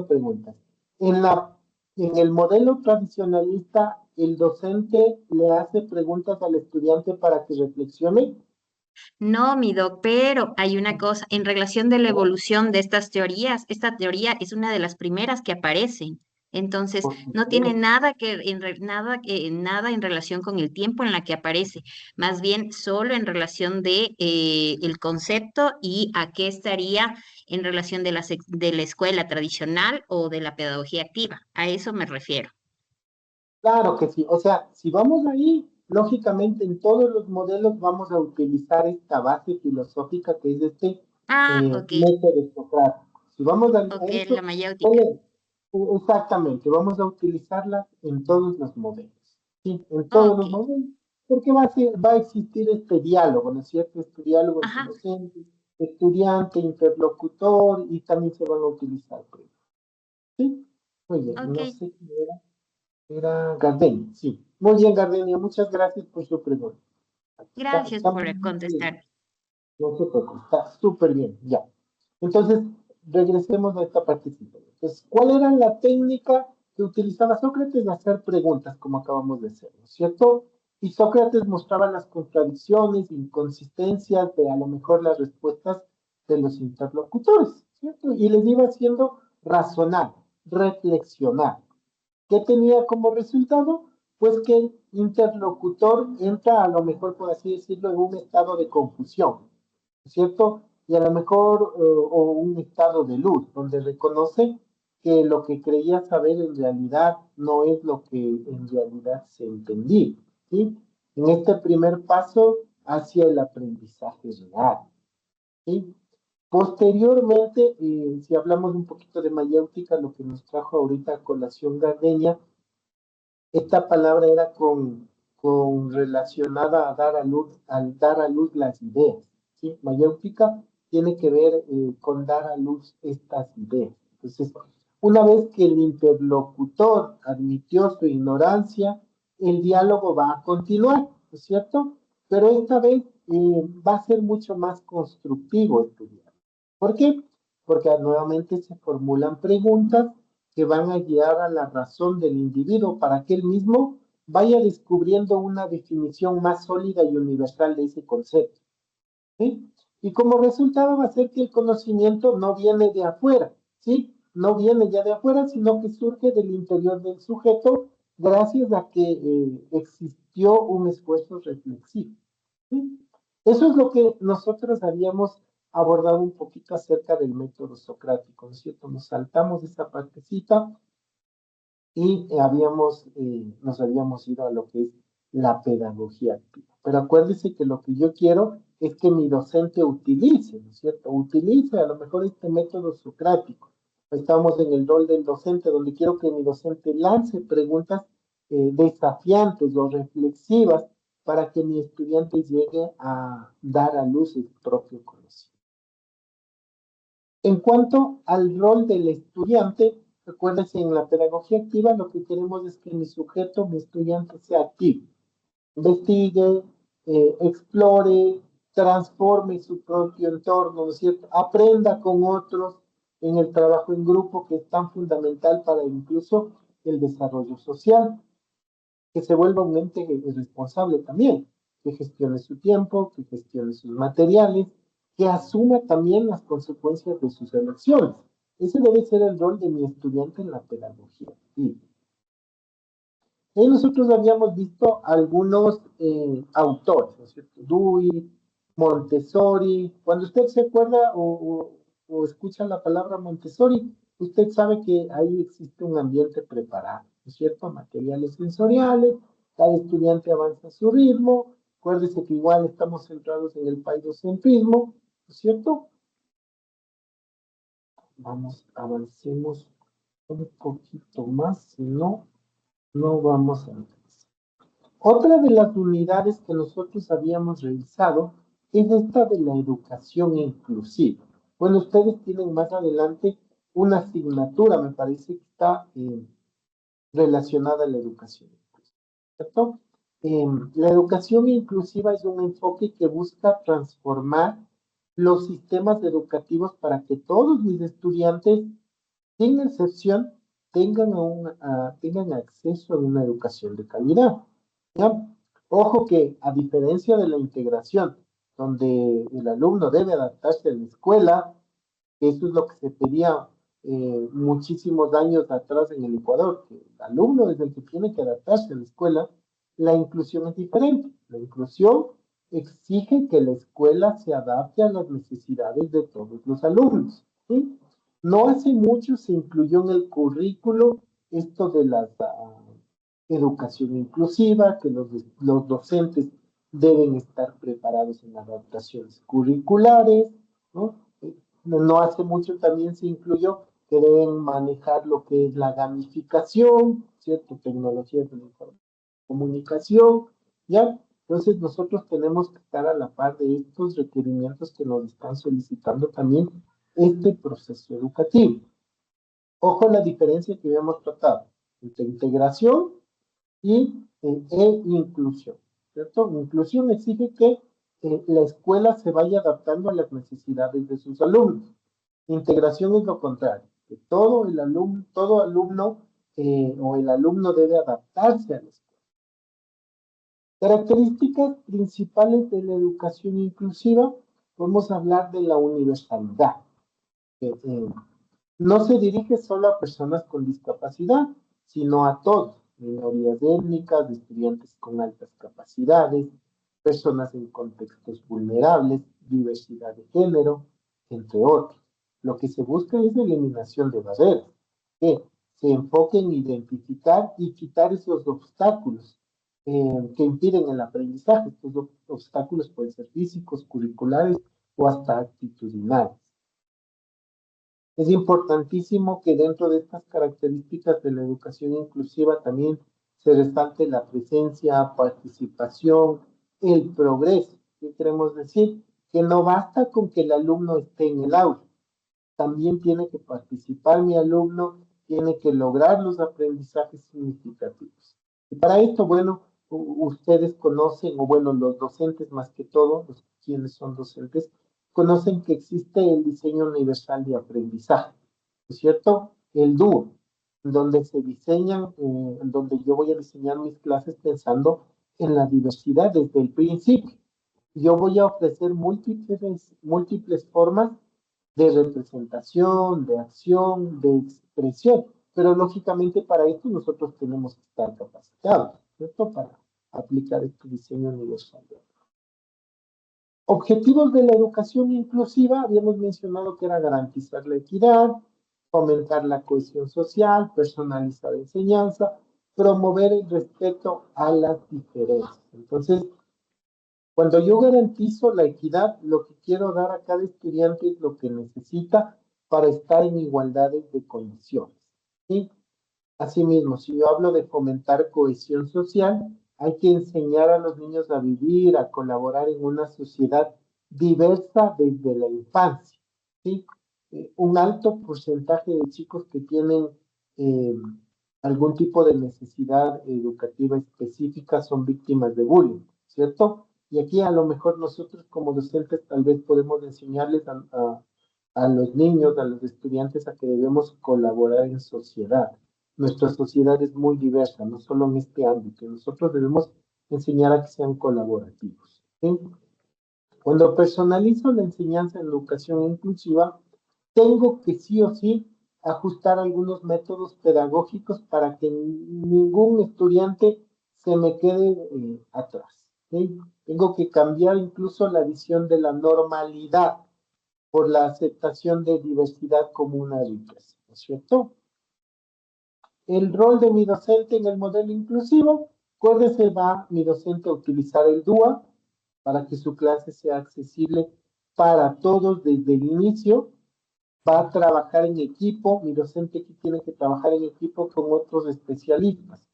Speaker 1: preguntas. En la, en el modelo tradicionalista, el docente le hace preguntas al estudiante para que reflexione.
Speaker 6: No, mi doc, pero hay una cosa, en relación de la
Speaker 1: ¿No?
Speaker 6: evolución de estas teorías, esta teoría es una de las primeras que aparecen. Entonces,
Speaker 1: Por
Speaker 6: no tiene
Speaker 1: supuesto.
Speaker 6: nada en relación con el tiempo en la que aparece, más bien solo en relación de el concepto y a qué estaría en relación de de la escuela tradicional o de la pedagogía activa. A eso me refiero.
Speaker 1: Claro que sí. O sea, si vamos ahí, lógicamente en todos los modelos vamos a utilizar esta base filosófica que es este
Speaker 6: Ah, ok,
Speaker 1: método socrático. Si vamos a
Speaker 6: ok, la
Speaker 1: eso,
Speaker 6: mayéutica.
Speaker 1: ponle- exactamente, vamos a utilizarla en todos los modelos. Sí, en todos
Speaker 6: Ok,
Speaker 1: los modelos. Porque va a existir este diálogo, ¿no es cierto? Este diálogo entre
Speaker 6: ajá,
Speaker 1: docente, estudiante, interlocutor y también se van a utilizar pruebas. ¿Sí? Muy bien,
Speaker 6: ok.
Speaker 1: no sé qué era Gardenia, sí. Muy bien, Gardenia, muchas gracias por su pregunta.
Speaker 6: Gracias
Speaker 1: Está
Speaker 6: por
Speaker 1: muy bien.
Speaker 6: contestar.
Speaker 1: No se preocupe, está súper bien, ya. Entonces, regresemos a esta participación. Entonces, ¿cuál era la técnica que utilizaba Sócrates? Hacer preguntas, como acabamos de hacer, ¿no es cierto? Y Sócrates mostraba las contradicciones, inconsistencias de a lo mejor las respuestas de los interlocutores, ¿cierto? Y les iba haciendo razonar, reflexionar. ¿Qué tenía como resultado? Pues que el interlocutor entra a lo mejor, por así decirlo, en un estado de confusión, ¿cierto? Y a lo mejor, o un estado de luz, donde reconoce que lo que creía saber en realidad no es lo que en realidad se entendía, ¿sí? En este primer paso hacia el aprendizaje real, ¿sí? Posteriormente, si hablamos un poquito de mayéutica, lo que nos trajo ahorita a colación Gardenia, esta palabra era relacionada a dar a luz, al dar a luz las ideas, ¿sí? Mayéutica tiene que ver con dar a luz estas ideas. Entonces, una vez que el interlocutor admitió su ignorancia, el diálogo va a continuar, ¿no es cierto? Pero esta vez va a ser mucho más constructivo este diálogo. ¿Por qué? Porque nuevamente se formulan preguntas que van a guiar a la razón del individuo para que él mismo vaya descubriendo una definición más sólida y universal de ese concepto, ¿sí? Y como resultado va a ser que el conocimiento no viene de afuera, ¿sí? No viene ya de afuera, sino que surge del interior del sujeto gracias a que existió un esfuerzo reflexivo, ¿sí? Eso es lo que nosotros habíamos abordado un poquito acerca del método socrático, ¿no es cierto? Nos saltamos esa partecita y nos habíamos ido a lo que es la pedagogía activa. Pero acuérdese que lo que yo quiero es que mi docente utilice, ¿no es cierto? Utilice a lo mejor este método socrático. Estamos en el rol del docente, donde quiero que mi docente lance preguntas desafiantes o reflexivas para que mi estudiante llegue a dar a luz el propio conocimiento. En cuanto al rol del estudiante, recuérdense, en la pedagogía activa lo que queremos es que mi sujeto, mi estudiante, sea activo, investigue, explore, transforme su propio entorno, ¿no es cierto? Aprenda con otros en el trabajo en grupo, que es tan fundamental para incluso el desarrollo social, que se vuelva un ente responsable también, que gestione su tiempo, que gestione sus materiales, que asuma también las consecuencias de sus elecciones. Ese debe ser el rol de mi estudiante en la pedagogía. Y nosotros habíamos visto algunos autores, ¿no es cierto? Dewey, Montessori. Cuando usted se acuerda o escucha la palabra Montessori, usted sabe que ahí existe un ambiente preparado, ¿no es cierto? Materiales sensoriales, cada estudiante avanza a su ritmo. Acuérdese que igual estamos centrados en el paidocentrismo, ¿no es cierto? Vamos, avancemos un poquito más, si no, no vamos a empezar. Otra de las unidades que nosotros habíamos revisado es esta de la educación inclusiva. Bueno, ustedes tienen más adelante una asignatura, me parece que está relacionada a la educación inclusiva, ¿cierto? La educación inclusiva es un enfoque que busca transformar los sistemas educativos para que todos mis estudiantes, sin excepción, tengan acceso a una educación de calidad, ¿ya? Ojo que, a diferencia de la integración, donde el alumno debe adaptarse a la escuela, que eso es lo que se pedía muchísimos años atrás en el Ecuador, que el alumno es el que tiene que adaptarse a la escuela, la inclusión es diferente. La inclusión exige que la escuela se adapte a las necesidades de todos los alumnos, ¿sí? No hace mucho se incluyó en el currículo esto de la educación inclusiva, que los docentes deben estar preparados en adaptaciones curriculares, ¿no? No hace mucho también se incluyó que deben manejar lo que es la gamificación, ¿cierto? Tecnologías de la comunicación, ¿ya? Entonces nosotros tenemos que estar a la par de estos requerimientos que nos están solicitando también este proceso educativo. Ojo la diferencia que habíamos tratado entre integración y inclusión, ¿cierto? Inclusión exige que la escuela se vaya adaptando a las necesidades de sus alumnos. Integración es lo contrario, que todo alumno o el alumno debe adaptarse a la escuela. Características principales de la educación inclusiva, podemos hablar de la universalidad. No se dirige solo a personas con discapacidad, sino a todos, minorías étnicas, estudiantes con altas capacidades, personas en contextos vulnerables, diversidad de género, entre otros. Lo que se busca es la eliminación de barreras, que se enfoque en identificar y quitar esos obstáculos que impiden el aprendizaje. Estos obstáculos pueden ser físicos, curriculares o hasta actitudinales. Es importantísimo que dentro de estas características de la educación inclusiva también se resalte la presencia, participación, el progreso. ¿Qué queremos decir? Que no basta con que el alumno esté en el aula, también tiene que participar mi alumno, tiene que lograr los aprendizajes significativos. Y para esto, bueno, ustedes conocen, o bueno, los docentes más que todo, los quienes son docentes, conocen que existe el diseño universal de aprendizaje, ¿no es cierto? El DUO, en donde se diseñan, en donde yo voy a diseñar mis clases pensando en la diversidad desde el principio. Yo voy a ofrecer múltiples formas de representación, de acción, de expresión. Pero lógicamente para esto nosotros tenemos que estar capacitados, ¿cierto? Para aplicar este diseño universal. Objetivos de la educación inclusiva, habíamos mencionado que era garantizar la equidad, fomentar la cohesión social, personalizar la enseñanza, promover el respeto a las diferencias. Entonces, cuando yo garantizo la equidad, lo que quiero dar a cada estudiante es lo que necesita para estar en igualdades de condiciones, ¿sí? Asimismo, si yo hablo de fomentar cohesión social, hay que enseñar a los niños a vivir, a colaborar en una sociedad diversa desde la infancia, ¿sí? Un alto porcentaje de chicos que tienen eh, algún tipo de necesidad educativa específica son víctimas de bullying, ¿cierto? Y aquí a lo mejor nosotros como docentes tal vez podemos enseñarles a los niños, a los estudiantes a que debemos colaborar en sociedad. Nuestra sociedad es muy diversa, no solo en este ámbito. Nosotros debemos enseñar a que sean colaborativos, ¿sí? Cuando personalizo la enseñanza en la educación inclusiva, tengo que sí o sí ajustar algunos métodos pedagógicos para que ningún estudiante se me quede atrás, ¿sí? Tengo que cambiar incluso la visión de la normalidad por la aceptación de diversidad como una riqueza, ¿no es cierto? El rol de mi docente en el modelo inclusivo, acuérdese, va mi docente a utilizar el DUA para que su clase sea accesible para todos desde el inicio. Va a trabajar en equipo, mi docente aquí tiene que trabajar en equipo con otros especialistas,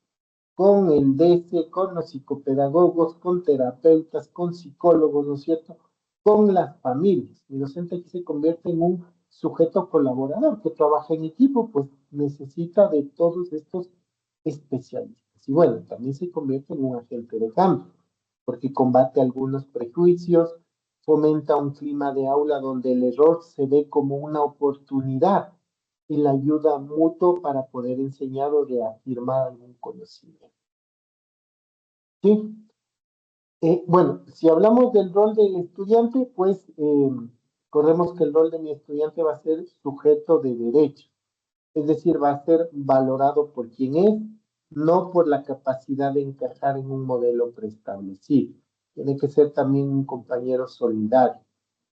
Speaker 1: con el DS, con los psicopedagogos, con terapeutas, con psicólogos, ¿no es cierto? Con las familias. Mi docente aquí se convierte en un sujeto colaborador que trabaja en equipo, pues necesita de todos estos especialistas. Y bueno, también se convierte en un agente de cambio, porque combate algunos prejuicios, fomenta un clima de aula donde el error se ve como una oportunidad y la ayuda mutua para poder enseñar o reafirmar algún conocimiento. ¿Sí? Bueno, si hablamos del rol del estudiante, pues recordemos que el rol de mi estudiante va a ser sujeto de derecho, es decir, va a ser valorado por quien es, no por la capacidad de encajar en un modelo preestablecido. Tiene que ser también un compañero solidario,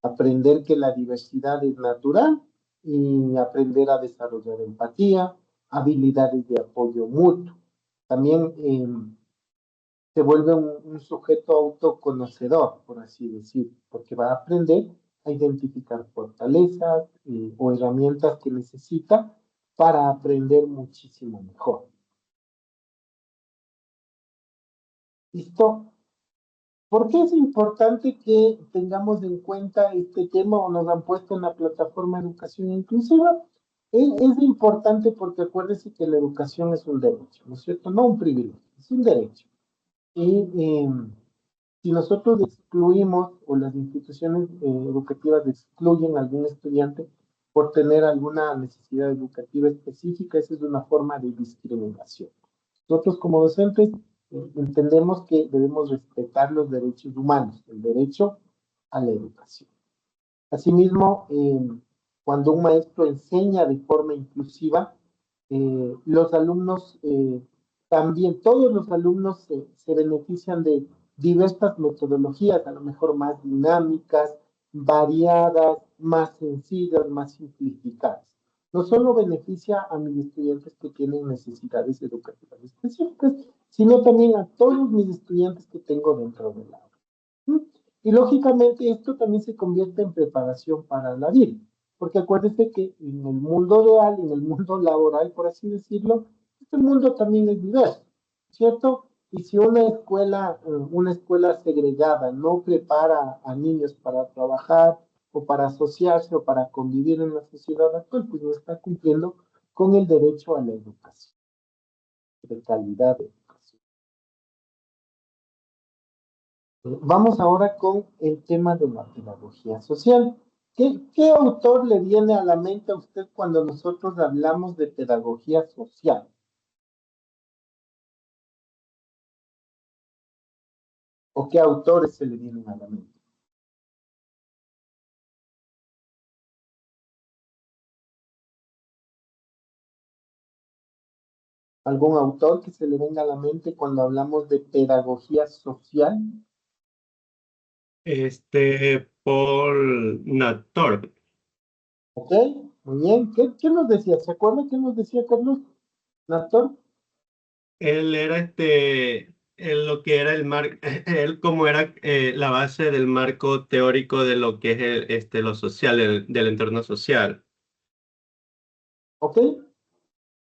Speaker 1: aprender que la diversidad es natural y aprender a desarrollar empatía, habilidades de apoyo mutuo. También se vuelve un sujeto autoconocedor, por así decir, porque va a aprender a identificar fortalezas o herramientas que necesita para aprender muchísimo mejor. ¿Listo? ¿Por qué es importante que tengamos en cuenta este tema o nos han puesto en la plataforma Educación Inclusiva? Es importante porque acuérdense que la educación es un derecho, ¿no es cierto? No un privilegio, es un derecho. Y si nosotros excluimos o las instituciones educativas excluyen a algún estudiante por tener alguna necesidad educativa específica, esa es una forma de discriminación. Nosotros como docentes entendemos que debemos respetar los derechos humanos, el derecho a la educación. Asimismo, cuando un maestro enseña de forma inclusiva, los alumnos también, todos los alumnos se benefician de diversas metodologías, a lo mejor más dinámicas, variadas, más sencillas, más simplificadas. No solo beneficia a mis estudiantes que tienen necesidades educativas específicas, sino también a todos mis estudiantes que tengo dentro del aula. Y lógicamente esto también se convierte en preparación para la vida. Porque acuérdense que en el mundo real, en el mundo laboral, por así decirlo, este mundo también es diverso, ¿cierto? Y si una escuela segregada no prepara a niños para trabajar o para asociarse o para convivir en la sociedad actual, pues no está cumpliendo con el derecho a la educación, de calidad de educación. Vamos ahora con el tema de la pedagogía social. ¿Qué autor le viene a la mente a usted cuando nosotros hablamos de pedagogía social? ¿O qué autores se le vienen a la mente? ¿Algún autor que se le venga a la mente cuando hablamos de pedagogía social?
Speaker 3: Paul Nator.
Speaker 1: ¿Ok? Muy bien. ¿Qué nos decía? ¿Se acuerda qué nos decía Carlos Nator?
Speaker 3: Él era lo que era él como era la base del marco teórico de lo que es lo social, del entorno social.
Speaker 1: ¿Ok?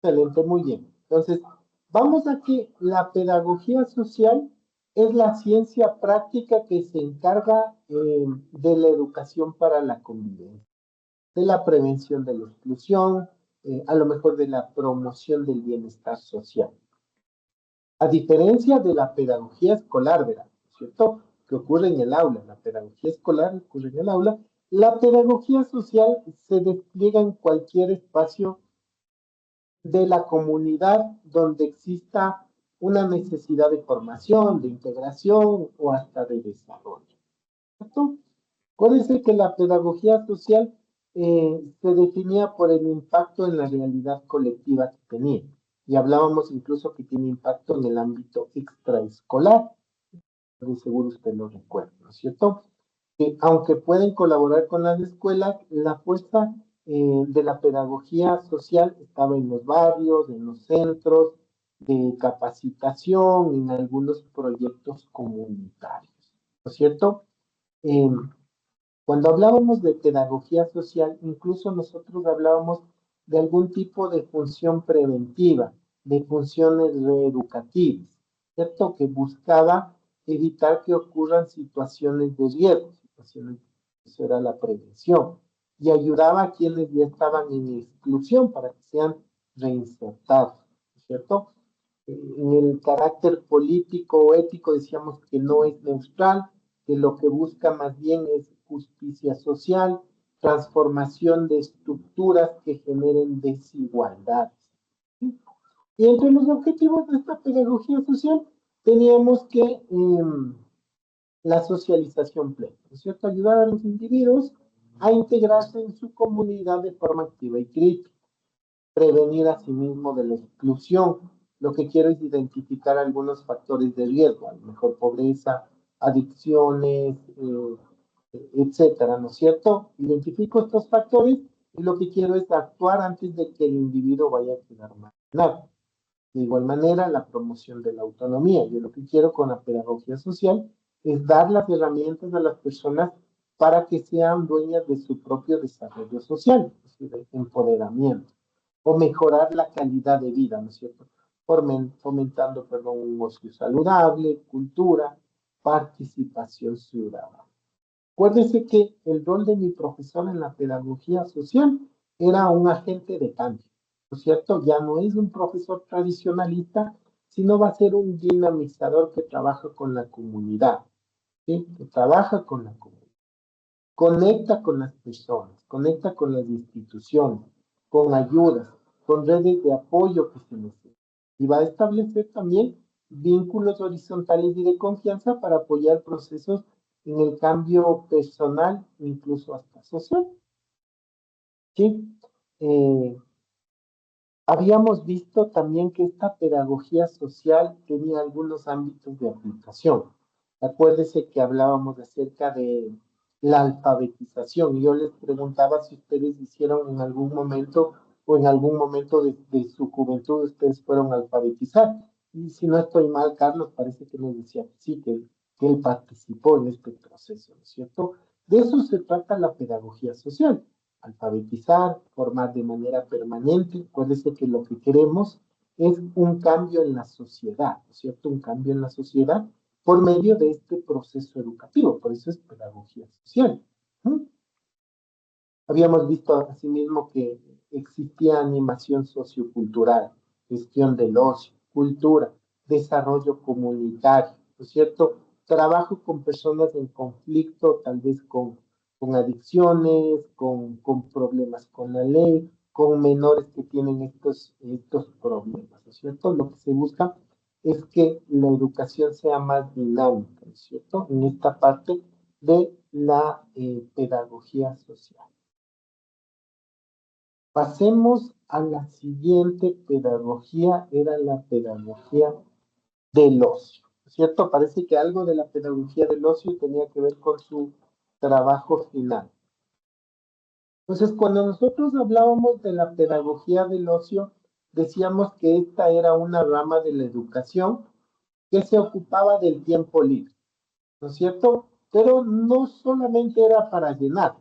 Speaker 1: Excelente, muy bien. Entonces, vamos a que la pedagogía social es la ciencia práctica que se encarga de la educación para la convivencia, de la prevención de la exclusión, a lo mejor de la promoción del bienestar social. A diferencia de la pedagogía escolar, ¿verdad? ¿Cierto? Que ocurre en el aula. La pedagogía escolar ocurre en el aula. La pedagogía social se despliega en cualquier espacio de la comunidad donde exista una necesidad de formación, de integración o hasta de desarrollo. ¿Cierto? Acuérdense que la pedagogía social se definía por el impacto en la realidad colectiva que tenía. Y hablábamos incluso que tiene impacto en el ámbito extraescolar. De seguro usted lo recuerda, ¿no es cierto? Que aunque pueden colaborar con las escuelas, la fuerza de la pedagogía social estaba en los barrios, en los centros de capacitación, en algunos proyectos comunitarios, ¿no es cierto? Eh, Cuando hablábamos de pedagogía social, incluso nosotros hablábamos de algún tipo de función preventiva, de funciones reeducativas, ¿cierto? Que buscaba evitar que ocurran situaciones de riesgo, eso era la prevención, y ayudaba a quienes ya estaban en exclusión para que sean reinsertados, ¿cierto? En el carácter político o ético decíamos que no es neutral, que lo que busca más bien es justicia social, transformación de estructuras que generen desigualdades. Y entre los objetivos de esta pedagogía social teníamos que la socialización plena, ¿no es cierto? Ayudar a los individuos a integrarse en su comunidad de forma activa y crítica, prevenir a sí mismo de la exclusión. Lo que quiero es identificar algunos factores de riesgo, a lo mejor pobreza, adicciones, etcétera, ¿no es cierto? Identifico estos factores y lo que quiero es actuar antes de que el individuo vaya a quedar marginado. De igual manera, la promoción de la autonomía. Yo lo que quiero con la pedagogía social es dar las herramientas a las personas para que sean dueñas de su propio desarrollo social, es decir, de empoderamiento, o mejorar la calidad de vida, ¿no es cierto? Fomentando, perdón, un ocio saludable, cultura, participación ciudadana. Acuérdese que el rol de mi profesor en la pedagogía social era un agente de cambio, ¿no es cierto? Ya no es un profesor tradicionalista, sino va a ser un dinamizador que trabaja con la comunidad, ¿sí? Que trabaja con la comunidad, conecta con las personas, conecta con las instituciones, con ayudas, con redes de apoyo que se necesitan. Y va a establecer también vínculos horizontales y de confianza para apoyar procesos en el cambio personal, incluso hasta social. ¿Sí? Habíamos visto también que esta pedagogía social tenía algunos ámbitos de aplicación. Acuérdese que hablábamos acerca de la alfabetización. Yo les preguntaba si ustedes hicieron en algún momento o en algún momento de su juventud ustedes fueron a alfabetizar. Y si no estoy mal, Carlos parece que nos decía que sí, que él participó en este proceso, ¿no es cierto? De eso se trata la pedagogía social, alfabetizar, formar de manera permanente. Acuérdense que lo que queremos es un cambio en la sociedad, ¿no es cierto? Un cambio en la sociedad por medio de este proceso educativo, por eso es pedagogía social. Habíamos visto asimismo que existía animación sociocultural, gestión del ocio, cultura, desarrollo comunitario, ¿no es cierto? Trabajo con personas en conflicto, tal vez con adicciones, con problemas con la ley, con menores que tienen estos problemas, ¿no es cierto? Lo que se busca es que la educación sea más dinámica, ¿no es cierto? En esta parte de la pedagogía social. Pasemos a la siguiente pedagogía, era la pedagogía del ocio, ¿cierto? Parece que algo de la pedagogía del ocio tenía que ver con su trabajo final. Entonces, cuando nosotros hablábamos de la pedagogía del ocio, decíamos que esta era una rama de la educación que se ocupaba del tiempo libre, ¿no es cierto? Pero no solamente era para llenar,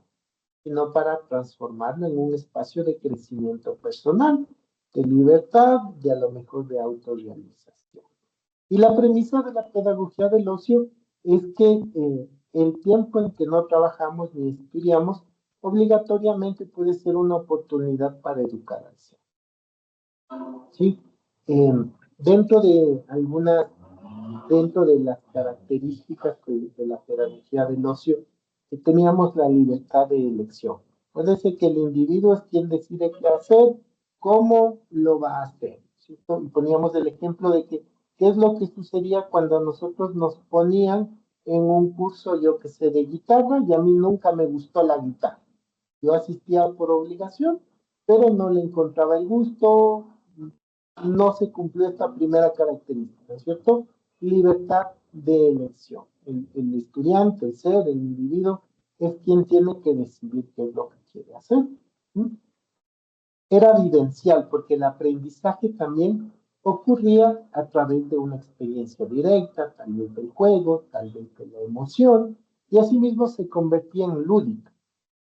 Speaker 1: sino para transformarlo en un espacio de crecimiento personal, de libertad, de a lo mejor de autorrealización. Y la premisa de la pedagogía del ocio es que el tiempo en que no trabajamos ni estudiamos obligatoriamente puede ser una oportunidad para educar al ser. ¿Sí? Dentro de las características de la pedagogía del ocio, teníamos la libertad de elección. Puede ser que el individuo es quien decide qué hacer, cómo lo va a hacer, ¿cierto? Y poníamos el ejemplo de que qué es lo que sucedía cuando a nosotros nos ponían en un curso, yo que sé, de guitarra, y a mí nunca me gustó la guitarra. Yo asistía por obligación, pero no le encontraba el gusto, no se cumplió esta primera característica, ¿cierto? Libertad de elección. El estudiante, el ser, el individuo, es quien tiene que decidir qué es lo que quiere hacer. Era vivencial porque el aprendizaje también ocurría a través de una experiencia directa, tal vez del juego, tal vez de la emoción, y asimismo se convertía en lúdica,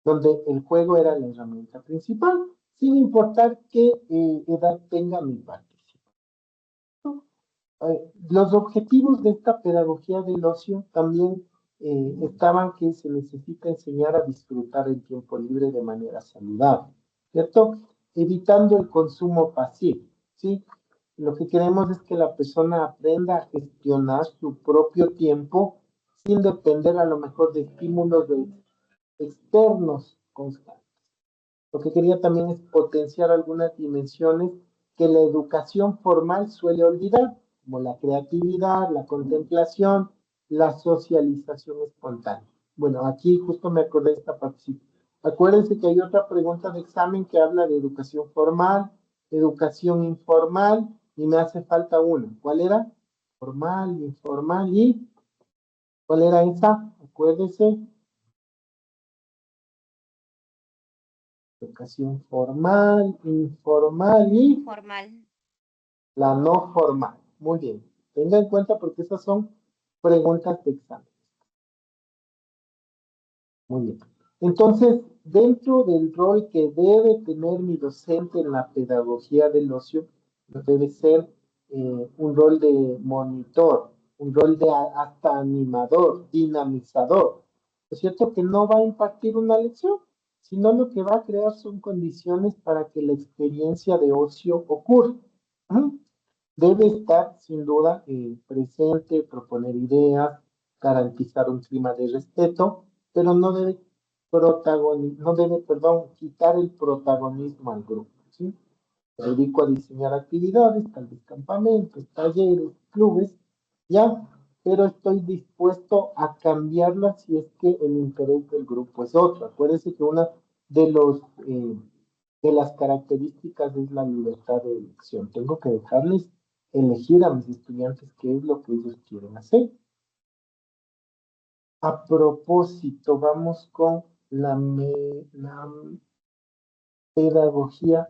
Speaker 1: donde el juego era la herramienta principal, sin importar qué edad tenga mi participación. Los objetivos de esta pedagogía del ocio también estaban que se necesita enseñar a disfrutar el tiempo libre de manera saludable, ¿cierto? Evitando el consumo pasivo, ¿sí? Lo que queremos es que la persona aprenda a gestionar su propio tiempo sin depender a lo mejor de estímulos externos constantes. Lo que quería también es potenciar algunas dimensiones que la educación formal suele olvidar, como la creatividad, la contemplación, la socialización espontánea. Bueno, aquí justo me acordé de esta parte. Acuérdense que hay otra pregunta de examen que habla de educación formal, educación informal, y me hace falta una. ¿Cuál era? Formal, informal y... ¿Cuál era esa? Acuérdense. Educación formal, informal y
Speaker 6: Formal.
Speaker 1: la no formal. Muy bien. Tenga en cuenta porque esas son preguntas de examen. Muy bien. Entonces, dentro del rol que debe tener mi docente en la pedagogía del ocio, debe ser un rol de monitor, un rol de hasta animador, dinamizador. Es cierto que no va a impartir una lección, sino lo que va a crear son condiciones para que la experiencia de ocio ocurra. Debe estar, sin duda, presente, proponer ideas, garantizar un clima de respeto, pero no debe, quitar el protagonismo al grupo, ¿sí? Me dedico a diseñar actividades, tal vez campamentos, talleres, clubes, ya, pero estoy dispuesto a cambiarlas si es que el interés del grupo es otro. Acuérdense que una de de las características es la libertad de elección. Tengo que dejarles elegir a mis estudiantes qué es lo que ellos quieren hacer. A propósito, vamos con la pedagogía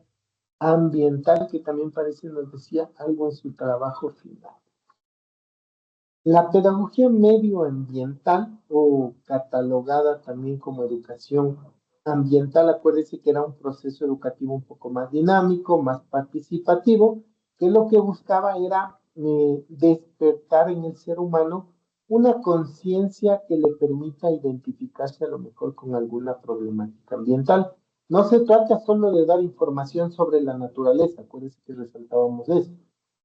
Speaker 1: ambiental, que también parece nos decía algo en su trabajo final. La pedagogía medioambiental, o catalogada también como educación ambiental, acuérdense que era un proceso educativo un poco más dinámico, más participativo, que lo que buscaba era despertar en el ser humano una conciencia que le permita identificarse a lo mejor con alguna problemática ambiental. No se trata solo de dar información sobre la naturaleza, acuérdense que resaltábamos eso,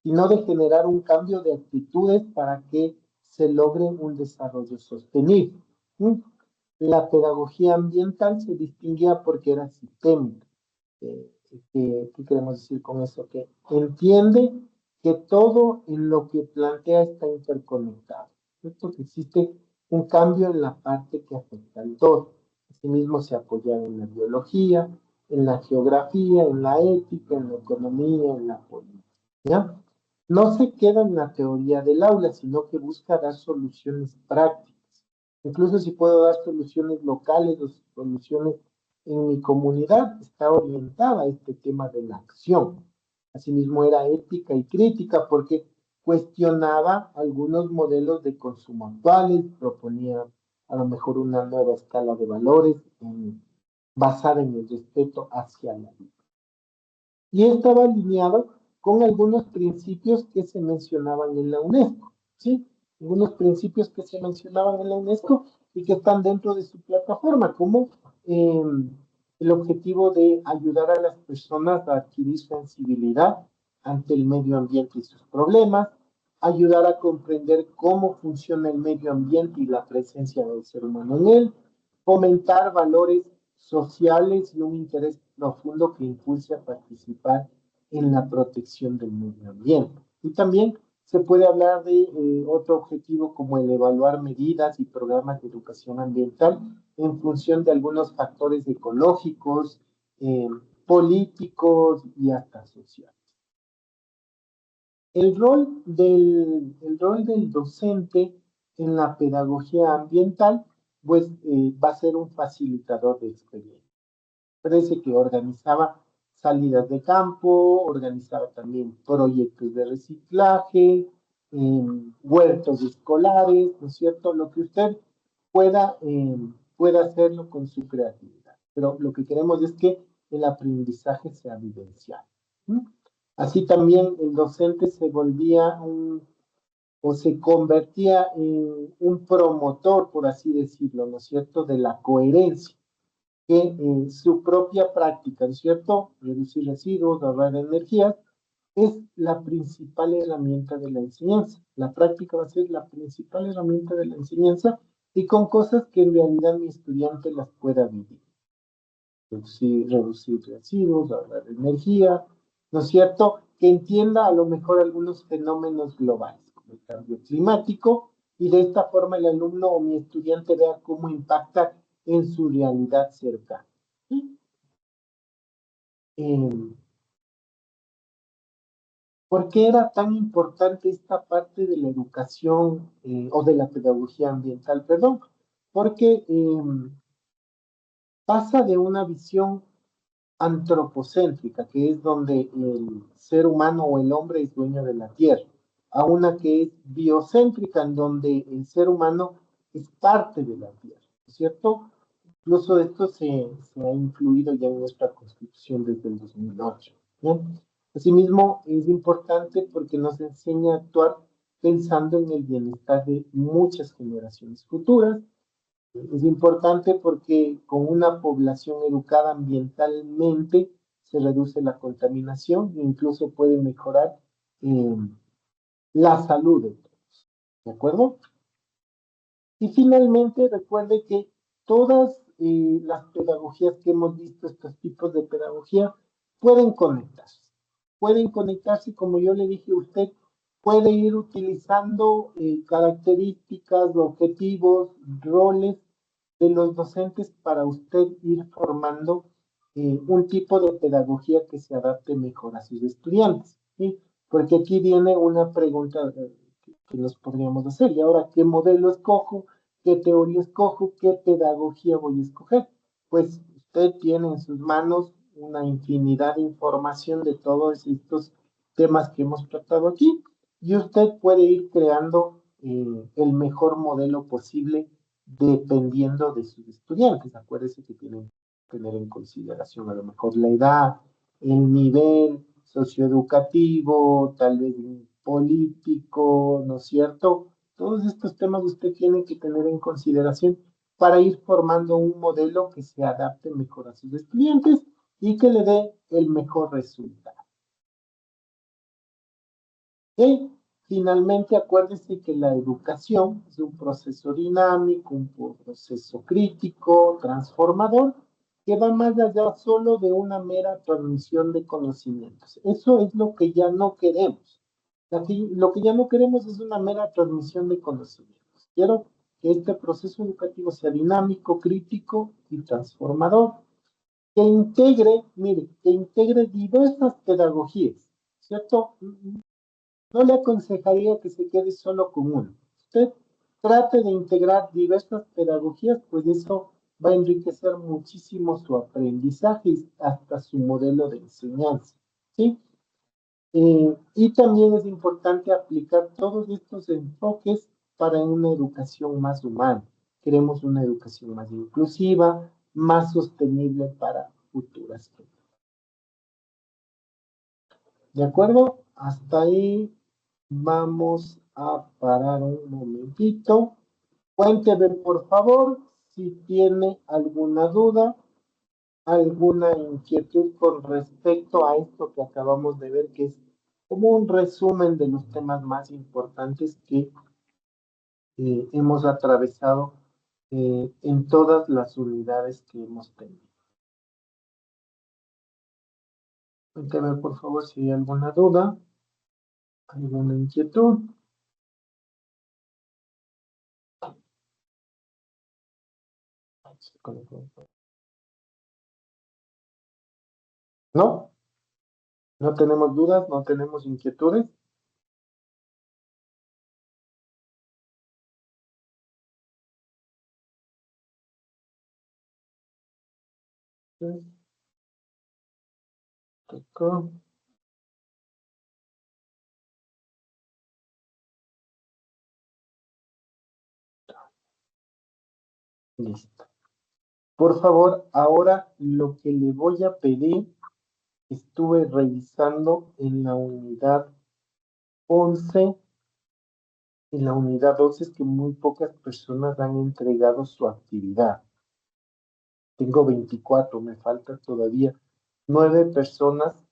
Speaker 1: sino de generar un cambio de actitudes para que se logre un desarrollo sostenible. La pedagogía ambiental se distinguía porque era sistémica. ¿Qué queremos decir con eso? Que entiende que todo en lo que plantea está interconectado. ¿Cierto? Que existe un cambio en la parte que afecta al todo. Asimismo se apoya en la biología, en la geografía, en la ética, en la economía, en la política. ¿Ya? No se queda en la teoría del aula, sino que busca dar soluciones prácticas. Incluso si puedo dar soluciones locales o soluciones en mi comunidad, está orientada a este tema de la acción. Asimismo era ética y crítica porque cuestionaba algunos modelos de consumo actuales, proponía a lo mejor una nueva escala de valores basada en el respeto hacia la vida. Y estaba alineado con algunos principios que se mencionaban en la UNESCO, ¿sí? Algunos principios que se mencionaban en la UNESCO y que están dentro de su plataforma, como el objetivo de ayudar a las personas a adquirir sensibilidad ante el medio ambiente y sus problemas, ayudar a comprender cómo funciona el medio ambiente y la presencia del ser humano en él, fomentar valores sociales y un interés profundo que impulse a participar en la protección del medio ambiente. Y también se puede hablar de otro objetivo como el evaluar medidas y programas de educación ambiental en función de algunos factores ecológicos, políticos y hasta sociales. El rol del docente en la pedagogía ambiental pues va a ser un facilitador de experiencia. Parece que organizaba salidas de campo, organizaba también proyectos de reciclaje, huertos escolares, ¿no es cierto? Lo que usted pueda hacerlo con su creatividad. Pero lo que queremos es que el aprendizaje sea vivencial. Así también el docente se volvía o se convertía en un promotor, por así decirlo, ¿no es cierto?, de la coherencia, que su propia práctica, ¿no es cierto?, reducir residuos, ahorrar energías, es la principal herramienta de la enseñanza. La práctica va a ser la principal herramienta de la enseñanza y con cosas que en realidad mi estudiante las pueda vivir. Reducir residuos, ahorrar energía, ¿no es cierto?, que entienda a lo mejor algunos fenómenos globales, como el cambio climático, y de esta forma el alumno o mi estudiante vea cómo impacta en su realidad cercana. ¿Por qué era tan importante esta parte de la educación o de la pedagogía ambiental? Perdón, porque pasa de una visión antropocéntrica, que es donde el ser humano o el hombre es dueño de la tierra, a una que es biocéntrica, en donde el ser humano es parte de la tierra, ¿no es cierto? Incluso esto se ha incluido ya en nuestra Constitución desde el 2008, ¿no? Asimismo, es importante porque nos enseña a actuar pensando en el bienestar de muchas generaciones futuras. Es importante porque con una población educada ambientalmente se reduce la contaminación e incluso puede mejorar la salud de todos. ¿De acuerdo? Y finalmente, recuerde que todas las pedagogías que hemos visto, estos tipos de pedagogía, pueden conectarse. Pueden conectarse, como yo le dije a usted, puede ir utilizando características, objetivos, roles de los docentes para usted ir formando un tipo de pedagogía que se adapte mejor a sus estudiantes, ¿sí? Porque aquí viene una pregunta que nos podríamos hacer. ¿Y ahora qué modelo escojo? ¿Qué teoría escojo? ¿Qué pedagogía voy a escoger? Pues usted tiene en sus manos una infinidad de información de todos estos temas que hemos tratado aquí y usted puede ir creando el mejor modelo posible dependiendo de sus estudiantes. Acuérdese que tienen tener en consideración a lo mejor la edad, el nivel socioeducativo, tal vez político, ¿no es cierto? Todos estos temas usted tiene que tener en consideración para ir formando un modelo que se adapte mejor a sus estudiantes y que le dé el mejor resultado. Y finalmente, acuérdese que la educación es un proceso dinámico, un proceso crítico, transformador, que va más allá solo de una mera transmisión de conocimientos. Eso es lo que ya no queremos. Aquí, lo que ya no queremos es una mera transmisión de conocimientos. Quiero que este proceso educativo sea dinámico, crítico y transformador, que integre, mire, que integre diversas pedagogías, ¿cierto? No le aconsejaría que se quede solo con una. Usted trate de integrar diversas pedagogías, pues eso va a enriquecer muchísimo su aprendizaje y hasta su modelo de enseñanza, ¿sí? Y también es importante aplicar todos estos enfoques para una educación más humana. Queremos una educación más inclusiva, más sostenible para futuras generaciones. ¿De acuerdo? Hasta ahí vamos a parar un momentito. Cuénteme, por favor, si tiene alguna duda, alguna inquietud con respecto a esto que acabamos de ver, que es como un resumen de los temas más importantes que hemos atravesado en todas las unidades que hemos tenido. Cuénteme, por favor, si hay alguna duda, alguna inquietud. ¿No? ¿No tenemos dudas? ¿No tenemos inquietudes? Tocó. Listo. Por favor, ahora lo que le voy a pedir, estuve revisando en la unidad 11. En la unidad 12 es que muy pocas personas han entregado su actividad. Tengo 24, me falta todavía 9 personas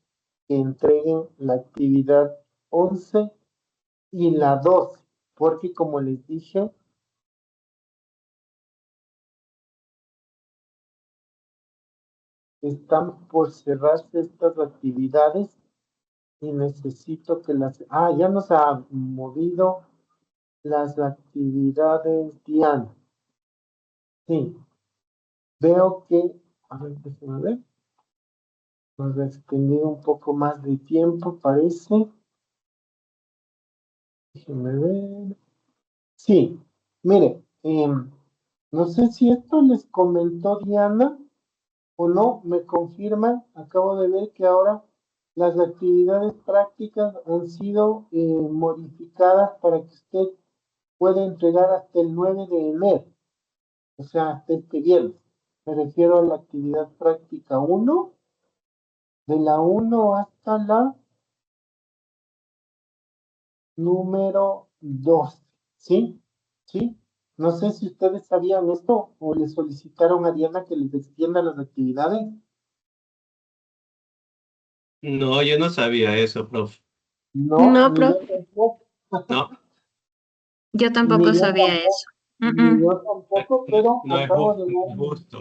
Speaker 1: que entreguen la actividad 11 y la 12, porque como les dije, están por cerrarse estas actividades y necesito que las... Ah, ya nos ha movido las actividades Diana. Sí, veo que... A ver, déjenme ver. Nos ha extendido un poco más de tiempo, parece. Déjenme ver. Sí, mire, no sé si esto les comentó Diana o no, me confirman, acabo de ver que ahora las actividades prácticas han sido modificadas para que usted pueda entregar hasta el 9 de enero, o sea, hasta este viernes. Me refiero a la actividad práctica 1, de la 1 hasta la número 2, ¿sí? ¿Sí? No sé si ustedes sabían esto o le solicitaron a Diana que les extienda las actividades.
Speaker 3: No, yo no sabía eso, profe.
Speaker 1: No,
Speaker 6: No,
Speaker 1: ni
Speaker 6: profe.
Speaker 1: yo tampoco.
Speaker 3: No,
Speaker 6: Yo tampoco
Speaker 1: Ni yo
Speaker 6: sabía
Speaker 1: tampoco,
Speaker 6: eso.
Speaker 1: ni yo tampoco, pero
Speaker 3: no es
Speaker 1: acabo de
Speaker 3: no es
Speaker 1: darme,
Speaker 3: justo.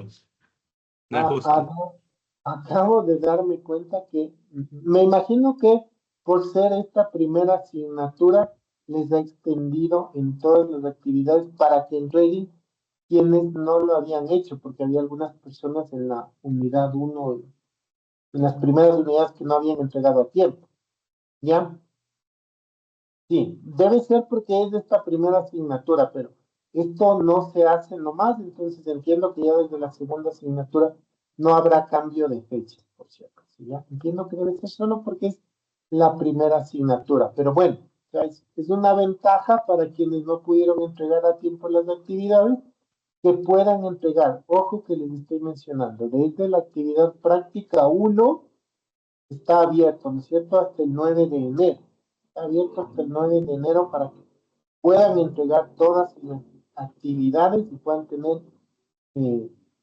Speaker 3: No es
Speaker 1: a-
Speaker 3: justo.
Speaker 1: acabo de darme cuenta que me imagino que por ser esta primera asignatura les ha extendido en todas las actividades para que entreguen quienes no lo habían hecho, porque había algunas personas en la unidad 1, en las primeras unidades que no habían entregado a tiempo. ¿Ya? Sí, debe ser porque es de esta primera asignatura, pero esto no se hace nomás, entonces entiendo que ya desde la segunda asignatura no habrá cambio de fecha, por cierto. ¿Ya? Entiendo que debe ser solo porque es la primera asignatura, pero bueno, o sea, es una ventaja para quienes no pudieron entregar a tiempo las actividades, que puedan entregar, ojo que les estoy mencionando, desde la actividad práctica 1 está abierto, ¿no es cierto?, hasta el 9 de enero. Está abierto hasta el 9 de enero para que puedan entregar todas las actividades y puedan tener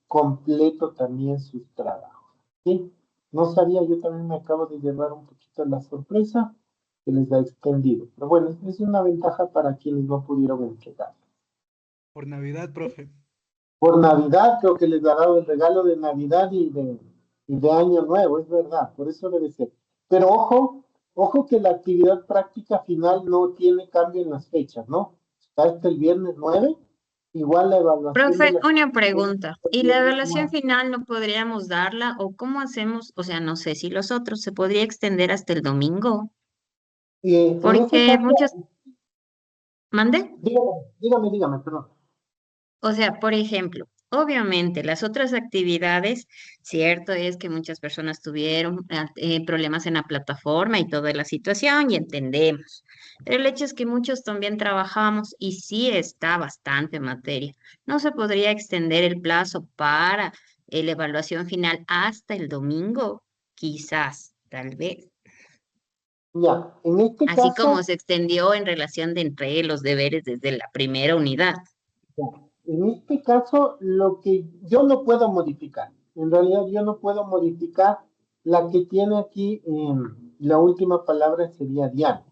Speaker 1: completo también sus trabajos. ¿Sí? No sabía, yo también me acabo de llevar un poquito la sorpresa que les ha extendido. Pero bueno, es una ventaja para quienes no pudieron entregar.
Speaker 4: Por Navidad, profe.
Speaker 1: Por Navidad creo que les ha dado el regalo de Navidad y de Año Nuevo, es verdad, por eso debe ser. Pero ojo que la actividad práctica final no tiene cambio en las fechas, ¿no? Está hasta el viernes 9, igual la evaluación de
Speaker 6: Profe,
Speaker 1: la...
Speaker 6: una pregunta. ¿Y la evaluación final no podríamos darla o cómo hacemos? O sea, no sé si los otros se podría extender hasta el domingo,
Speaker 1: en este
Speaker 6: porque
Speaker 1: caso,
Speaker 6: muchos, ¿mande?
Speaker 1: dígame, perdón.
Speaker 6: O sea, por ejemplo, obviamente las otras actividades, cierto es que muchas personas tuvieron problemas en la plataforma y toda la situación y entendemos, pero el hecho es que muchos también trabajamos y sí está bastante materia. ¿No se podría extender el plazo para la evaluación final hasta el domingo? Quizás, tal vez.
Speaker 1: Ya, en este
Speaker 6: Así como
Speaker 1: caso,
Speaker 6: se extendió en relación de entregue los deberes desde la primera unidad.
Speaker 1: en este caso, lo que yo no puedo modificar, en realidad yo no puedo modificar la que tiene aquí la última palabra sería Diana.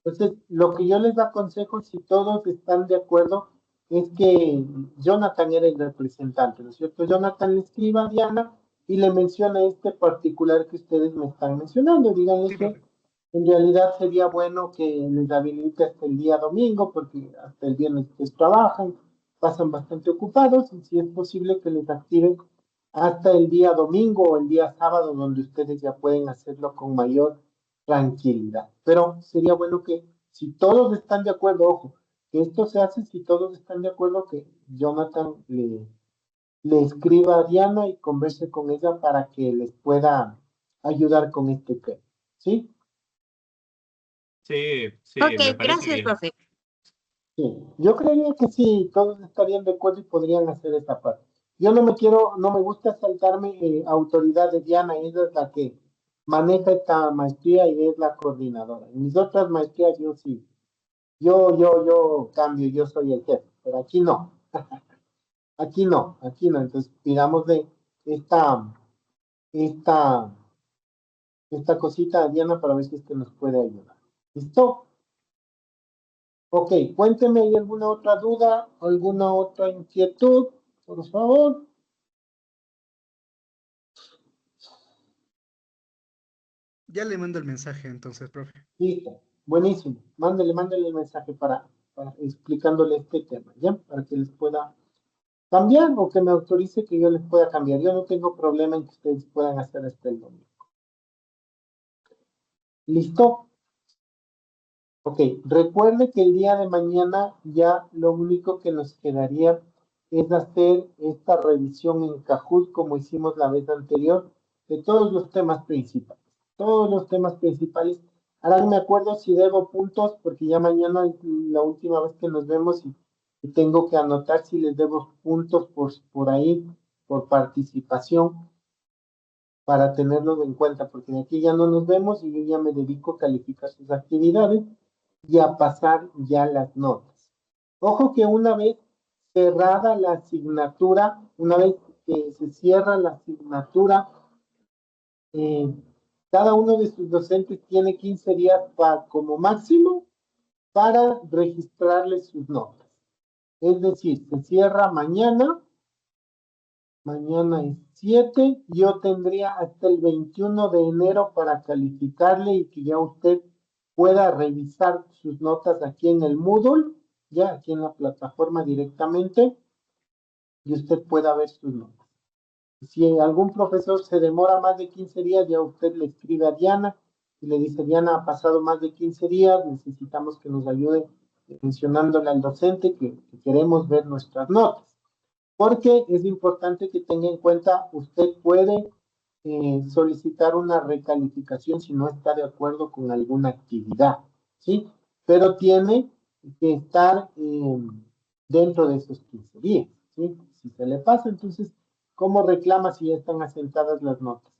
Speaker 1: Entonces, lo que yo les aconsejo, si todos están de acuerdo, es que Jonathan era el representante, ¿no es cierto? Jonathan le escriba a Diana y le menciona este particular que ustedes me están mencionando. Díganle
Speaker 4: Sí,
Speaker 1: que
Speaker 4: profe.
Speaker 1: en realidad sería bueno que les habilite hasta el día domingo, porque hasta el viernes ustedes trabajan, pasan bastante ocupados, y si es posible que les activen hasta el día domingo o el día sábado, donde ustedes ya pueden hacerlo con mayor tranquilidad. Pero sería bueno que, si todos están de acuerdo, ojo, que esto se hace si todos están de acuerdo, que Jonathan le escriba a Diana y converse con ella para que les pueda ayudar con este tema. ¿Sí?
Speaker 3: Sí, sí,
Speaker 6: Ok,
Speaker 3: me parece
Speaker 6: gracias,
Speaker 3: bien.
Speaker 6: profe.
Speaker 1: Sí, yo creería que sí, todos estarían de acuerdo y podrían hacer esa parte. Yo no me gusta saltarme autoridad de Diana, ella es la que maneja esta maestría y es la coordinadora. En mis otras maestrías yo sí, yo cambio, yo soy el jefe, pero aquí no, aquí no. Entonces pidamos de esta, esta, esta cosita a Diana para ver si es que nos puede ayudar. ¿Listo? Ok, cuénteme, ¿hay alguna otra duda, alguna otra inquietud? Por favor.
Speaker 4: Ya le mando el mensaje entonces, profe.
Speaker 1: Listo, buenísimo. Mándele el mensaje para explicándole este tema, ¿ya? Para que les pueda cambiar o que me autorice que yo les pueda cambiar. Yo no tengo problema en que ustedes puedan hacer hasta el domingo. ¿Listo? Ok, recuerde que el día de mañana ya lo único que nos quedaría es hacer esta revisión en Kahoot como hicimos la vez anterior de todos los temas principales. Todos los temas principales. Ahora no me acuerdo si debo puntos porque ya mañana es la última vez que nos vemos y tengo que anotar si les debo puntos por ahí, por participación, para tenerlo en cuenta, porque de aquí ya no nos vemos y yo ya me dedico a calificar sus actividades y a pasar ya las notas. Ojo que una vez cerrada la asignatura, una vez que se cierra la asignatura, eh, cada uno de sus docentes tiene 15 días como máximo para registrarles sus notas. Es decir, se cierra mañana es 7, yo tendría hasta el 21 de enero para calificarle y que ya usted pueda revisar sus notas aquí en el Moodle, ya aquí en la plataforma directamente, y usted pueda ver sus notas. Si algún profesor se demora más de 15 días, ya usted le escribe a Diana y le dice: Diana, ha pasado más de 15 días, necesitamos que nos ayude mencionándole al docente que queremos ver nuestras notas. Porque es importante que tenga en cuenta, usted puede solicitar una recalificación si no está de acuerdo con alguna actividad, ¿sí? Pero tiene que estar dentro de esos 15 días, ¿sí? si se le pasa, entonces, ¿cómo reclama si ya están asentadas las notas?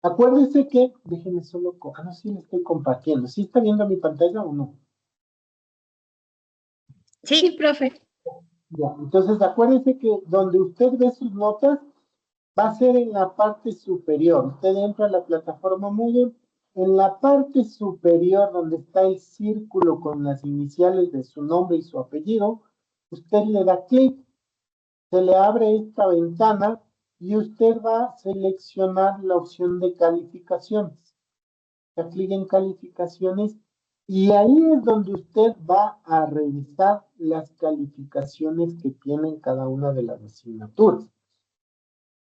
Speaker 1: Acuérdese que, déjenme solo, no, sí, le estoy compartiendo. ¿Sí está viendo mi pantalla o no?
Speaker 6: Sí, profe.
Speaker 1: Ya, entonces acuérdese que donde usted ve sus notas va a ser en la parte superior. Usted entra a la plataforma Moodle, en la parte superior donde está el círculo con las iniciales de su nombre y su apellido, usted le da clic, se le abre esta ventana y usted va a seleccionar la opción de calificaciones. Se clic en calificaciones y ahí es donde usted va a revisar las calificaciones que tienen cada una de las asignaturas.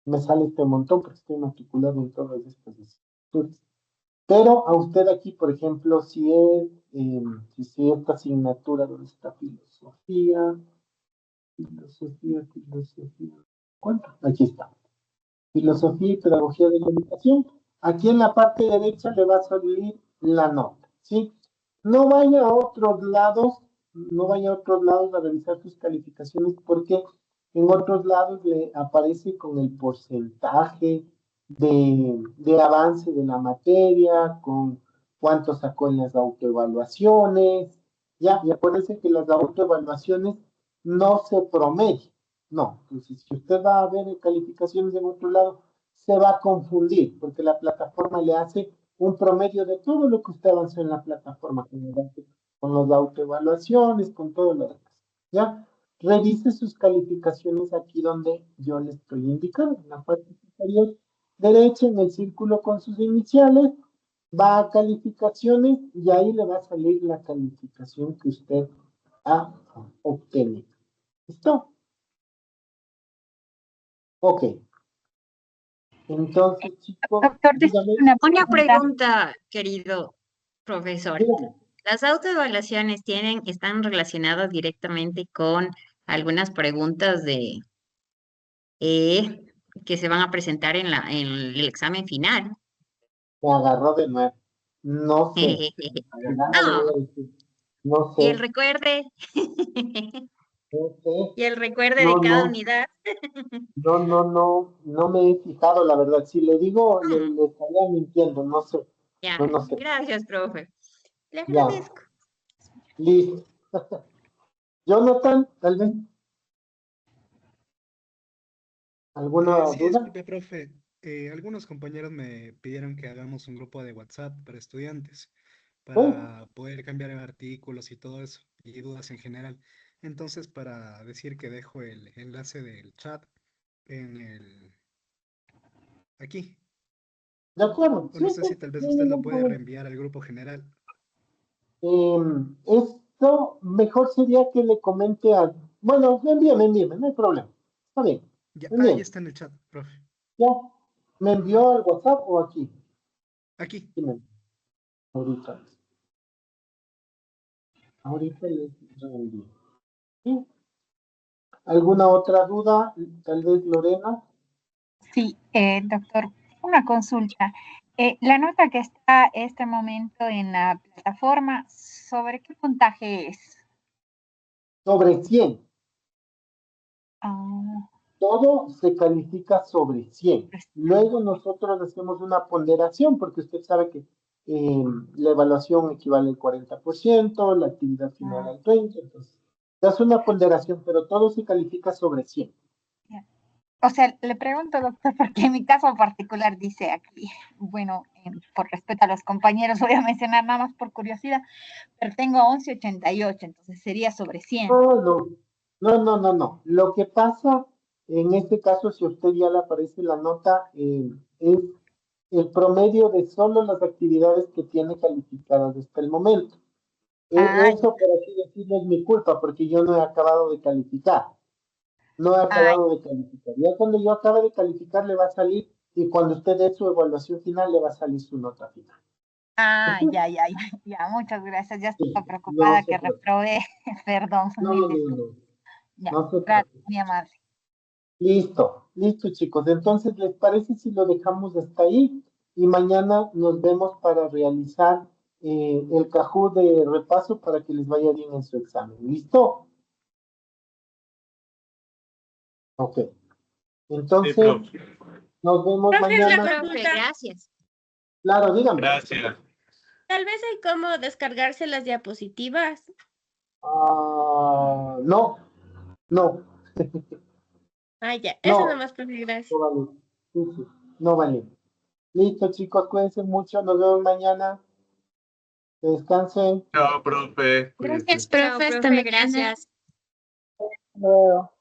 Speaker 1: Me sale este montón porque estoy matriculado en todas estas asignaturas. Pero a usted aquí, por ejemplo, si es esta asignatura donde está filosofía, ¿cuánto? Aquí está. Filosofía y pedagogía de la educación. Aquí en la parte derecha le va a salir la nota, ¿sí? No vaya a otros lados, no vaya a otros lados a revisar sus calificaciones porque en otros lados le aparece con el porcentaje de avance de la materia, con cuánto sacó en las autoevaluaciones, ya, y acuérdense que las autoevaluaciones no se promedian. No, entonces si usted va a ver calificaciones en otro lado, se va a confundir, porque la plataforma le hace un promedio de todo lo que usted avanzó en la plataforma, con las autoevaluaciones, con todo lo demás. ¿Ya? Revise sus calificaciones aquí donde yo le estoy indicando, en la parte superior derecha, en el círculo con sus iniciales, va a calificaciones y ahí le va a salir la calificación que usted ha obtenido. ¿Listo? Ok. Entonces, chicos,
Speaker 6: Doctor,
Speaker 1: dígame.
Speaker 6: una pregunta, querido profesor.
Speaker 1: Dígame.
Speaker 6: ¿Las autoevaluaciones están relacionadas directamente con algunas preguntas eh, que se van a presentar en el examen final?
Speaker 1: Me agarró de nuevo. No sé. La verdad no le voy
Speaker 6: No,
Speaker 1: a decir. No
Speaker 6: y el
Speaker 1: sé.
Speaker 6: recuerde,
Speaker 1: No sé.
Speaker 6: y el recuerde de
Speaker 1: No,
Speaker 6: cada
Speaker 1: no.
Speaker 6: unidad.
Speaker 1: No me he fijado, la verdad. Si le digo,
Speaker 6: Mm,
Speaker 1: le estaría mintiendo. No sé.
Speaker 6: ya,
Speaker 1: No sé.
Speaker 6: gracias, profe. Le
Speaker 1: Ya.
Speaker 6: agradezco.
Speaker 1: Listo. Jonathan, tal vez. ¿Alguna
Speaker 4: Sí,
Speaker 1: duda?
Speaker 4: disculpe, profe. Algunos compañeros me pidieron que hagamos un grupo de WhatsApp para estudiantes,
Speaker 1: Oh,
Speaker 4: para poder cambiar artículos y todo eso, y dudas en general. Entonces, para decir que dejo el enlace del chat en aquí.
Speaker 1: de acuerdo.
Speaker 4: O
Speaker 1: Sí,
Speaker 4: no sé
Speaker 1: sí.
Speaker 4: si tal vez
Speaker 1: No hay
Speaker 4: usted lo
Speaker 1: ningún
Speaker 4: puede
Speaker 1: problema.
Speaker 4: reenviar al grupo general.
Speaker 1: Esto mejor sería que le comente a... Bueno, envíame, no hay problema. Está bien,
Speaker 4: Ya, ahí
Speaker 1: bien.
Speaker 4: está en el chat, profe.
Speaker 1: ¿Ya? ¿Me envió al WhatsApp o aquí?
Speaker 4: Aquí.
Speaker 1: Sí, ahorita. Ahorita les reenvío. ¿Sí? ¿Alguna otra duda? Tal vez Lorena.
Speaker 7: Sí, doctor, una consulta. La nota que está este momento en la plataforma, ¿sobre qué puntaje es?
Speaker 1: Sobre 100.
Speaker 7: Ah,
Speaker 1: Todo se califica sobre 100.
Speaker 7: pues,
Speaker 1: Luego nosotros hacemos una ponderación porque usted sabe que la evaluación equivale al 40%, la actividad final
Speaker 7: ah,
Speaker 1: al 20%, entonces se hace una ponderación, pero todo se califica sobre 100.
Speaker 7: ya. O sea, le pregunto, doctor, porque en mi caso particular dice aquí, bueno, por respeto a los compañeros, voy a mencionar nada más por curiosidad, pero tengo 11,88, entonces sería sobre 100.
Speaker 1: No. Lo que pasa en este caso, si a usted ya le aparece la nota, es el promedio de solo las actividades que tiene calificadas hasta el momento.
Speaker 7: Ah,
Speaker 1: Eso, por así decirlo, es mi culpa, porque yo no he acabado de calificar. No he
Speaker 7: ah,
Speaker 1: acabado de calificar. Ya cuando yo acabe de calificar, le va a salir, y cuando usted dé su evaluación final, le va a salir su nota final.
Speaker 7: ya, muchas gracias. Ya
Speaker 1: Sí,
Speaker 7: estaba
Speaker 1: no
Speaker 7: preocupada
Speaker 1: se
Speaker 7: que
Speaker 1: preocupe.
Speaker 7: reprobé. Perdón, mil disculpas.
Speaker 1: No,
Speaker 7: Ya,
Speaker 1: no se
Speaker 7: gracias,
Speaker 1: preocupe.
Speaker 7: muy amable.
Speaker 1: Listo, chicos. Entonces, ¿les parece si lo dejamos hasta ahí? Y mañana nos vemos para realizar el Kahoot de repaso para que les vaya bien en su examen. ¿Listo? Ok. Entonces,
Speaker 3: profe.
Speaker 1: nos vemos
Speaker 8: Profe, una
Speaker 1: mañana.
Speaker 6: Profe,
Speaker 8: consulta.
Speaker 6: gracias.
Speaker 1: Claro, dígame.
Speaker 3: Gracias.
Speaker 8: Tal vez hay cómo descargarse las diapositivas.
Speaker 1: No, no,
Speaker 8: Ah, ya. Eso
Speaker 1: no,
Speaker 8: nomás, profe, gracias.
Speaker 1: no vale. Sí, sí, no vale. Listo, chicos, cuídense mucho. Nos vemos mañana. Que descansen.
Speaker 3: Chao, profe.
Speaker 9: Gracias,
Speaker 3: Cuídense.
Speaker 9: profe.
Speaker 6: Chao,
Speaker 9: Hasta
Speaker 6: profe,
Speaker 9: mañana.
Speaker 6: gracias.
Speaker 7: Luego.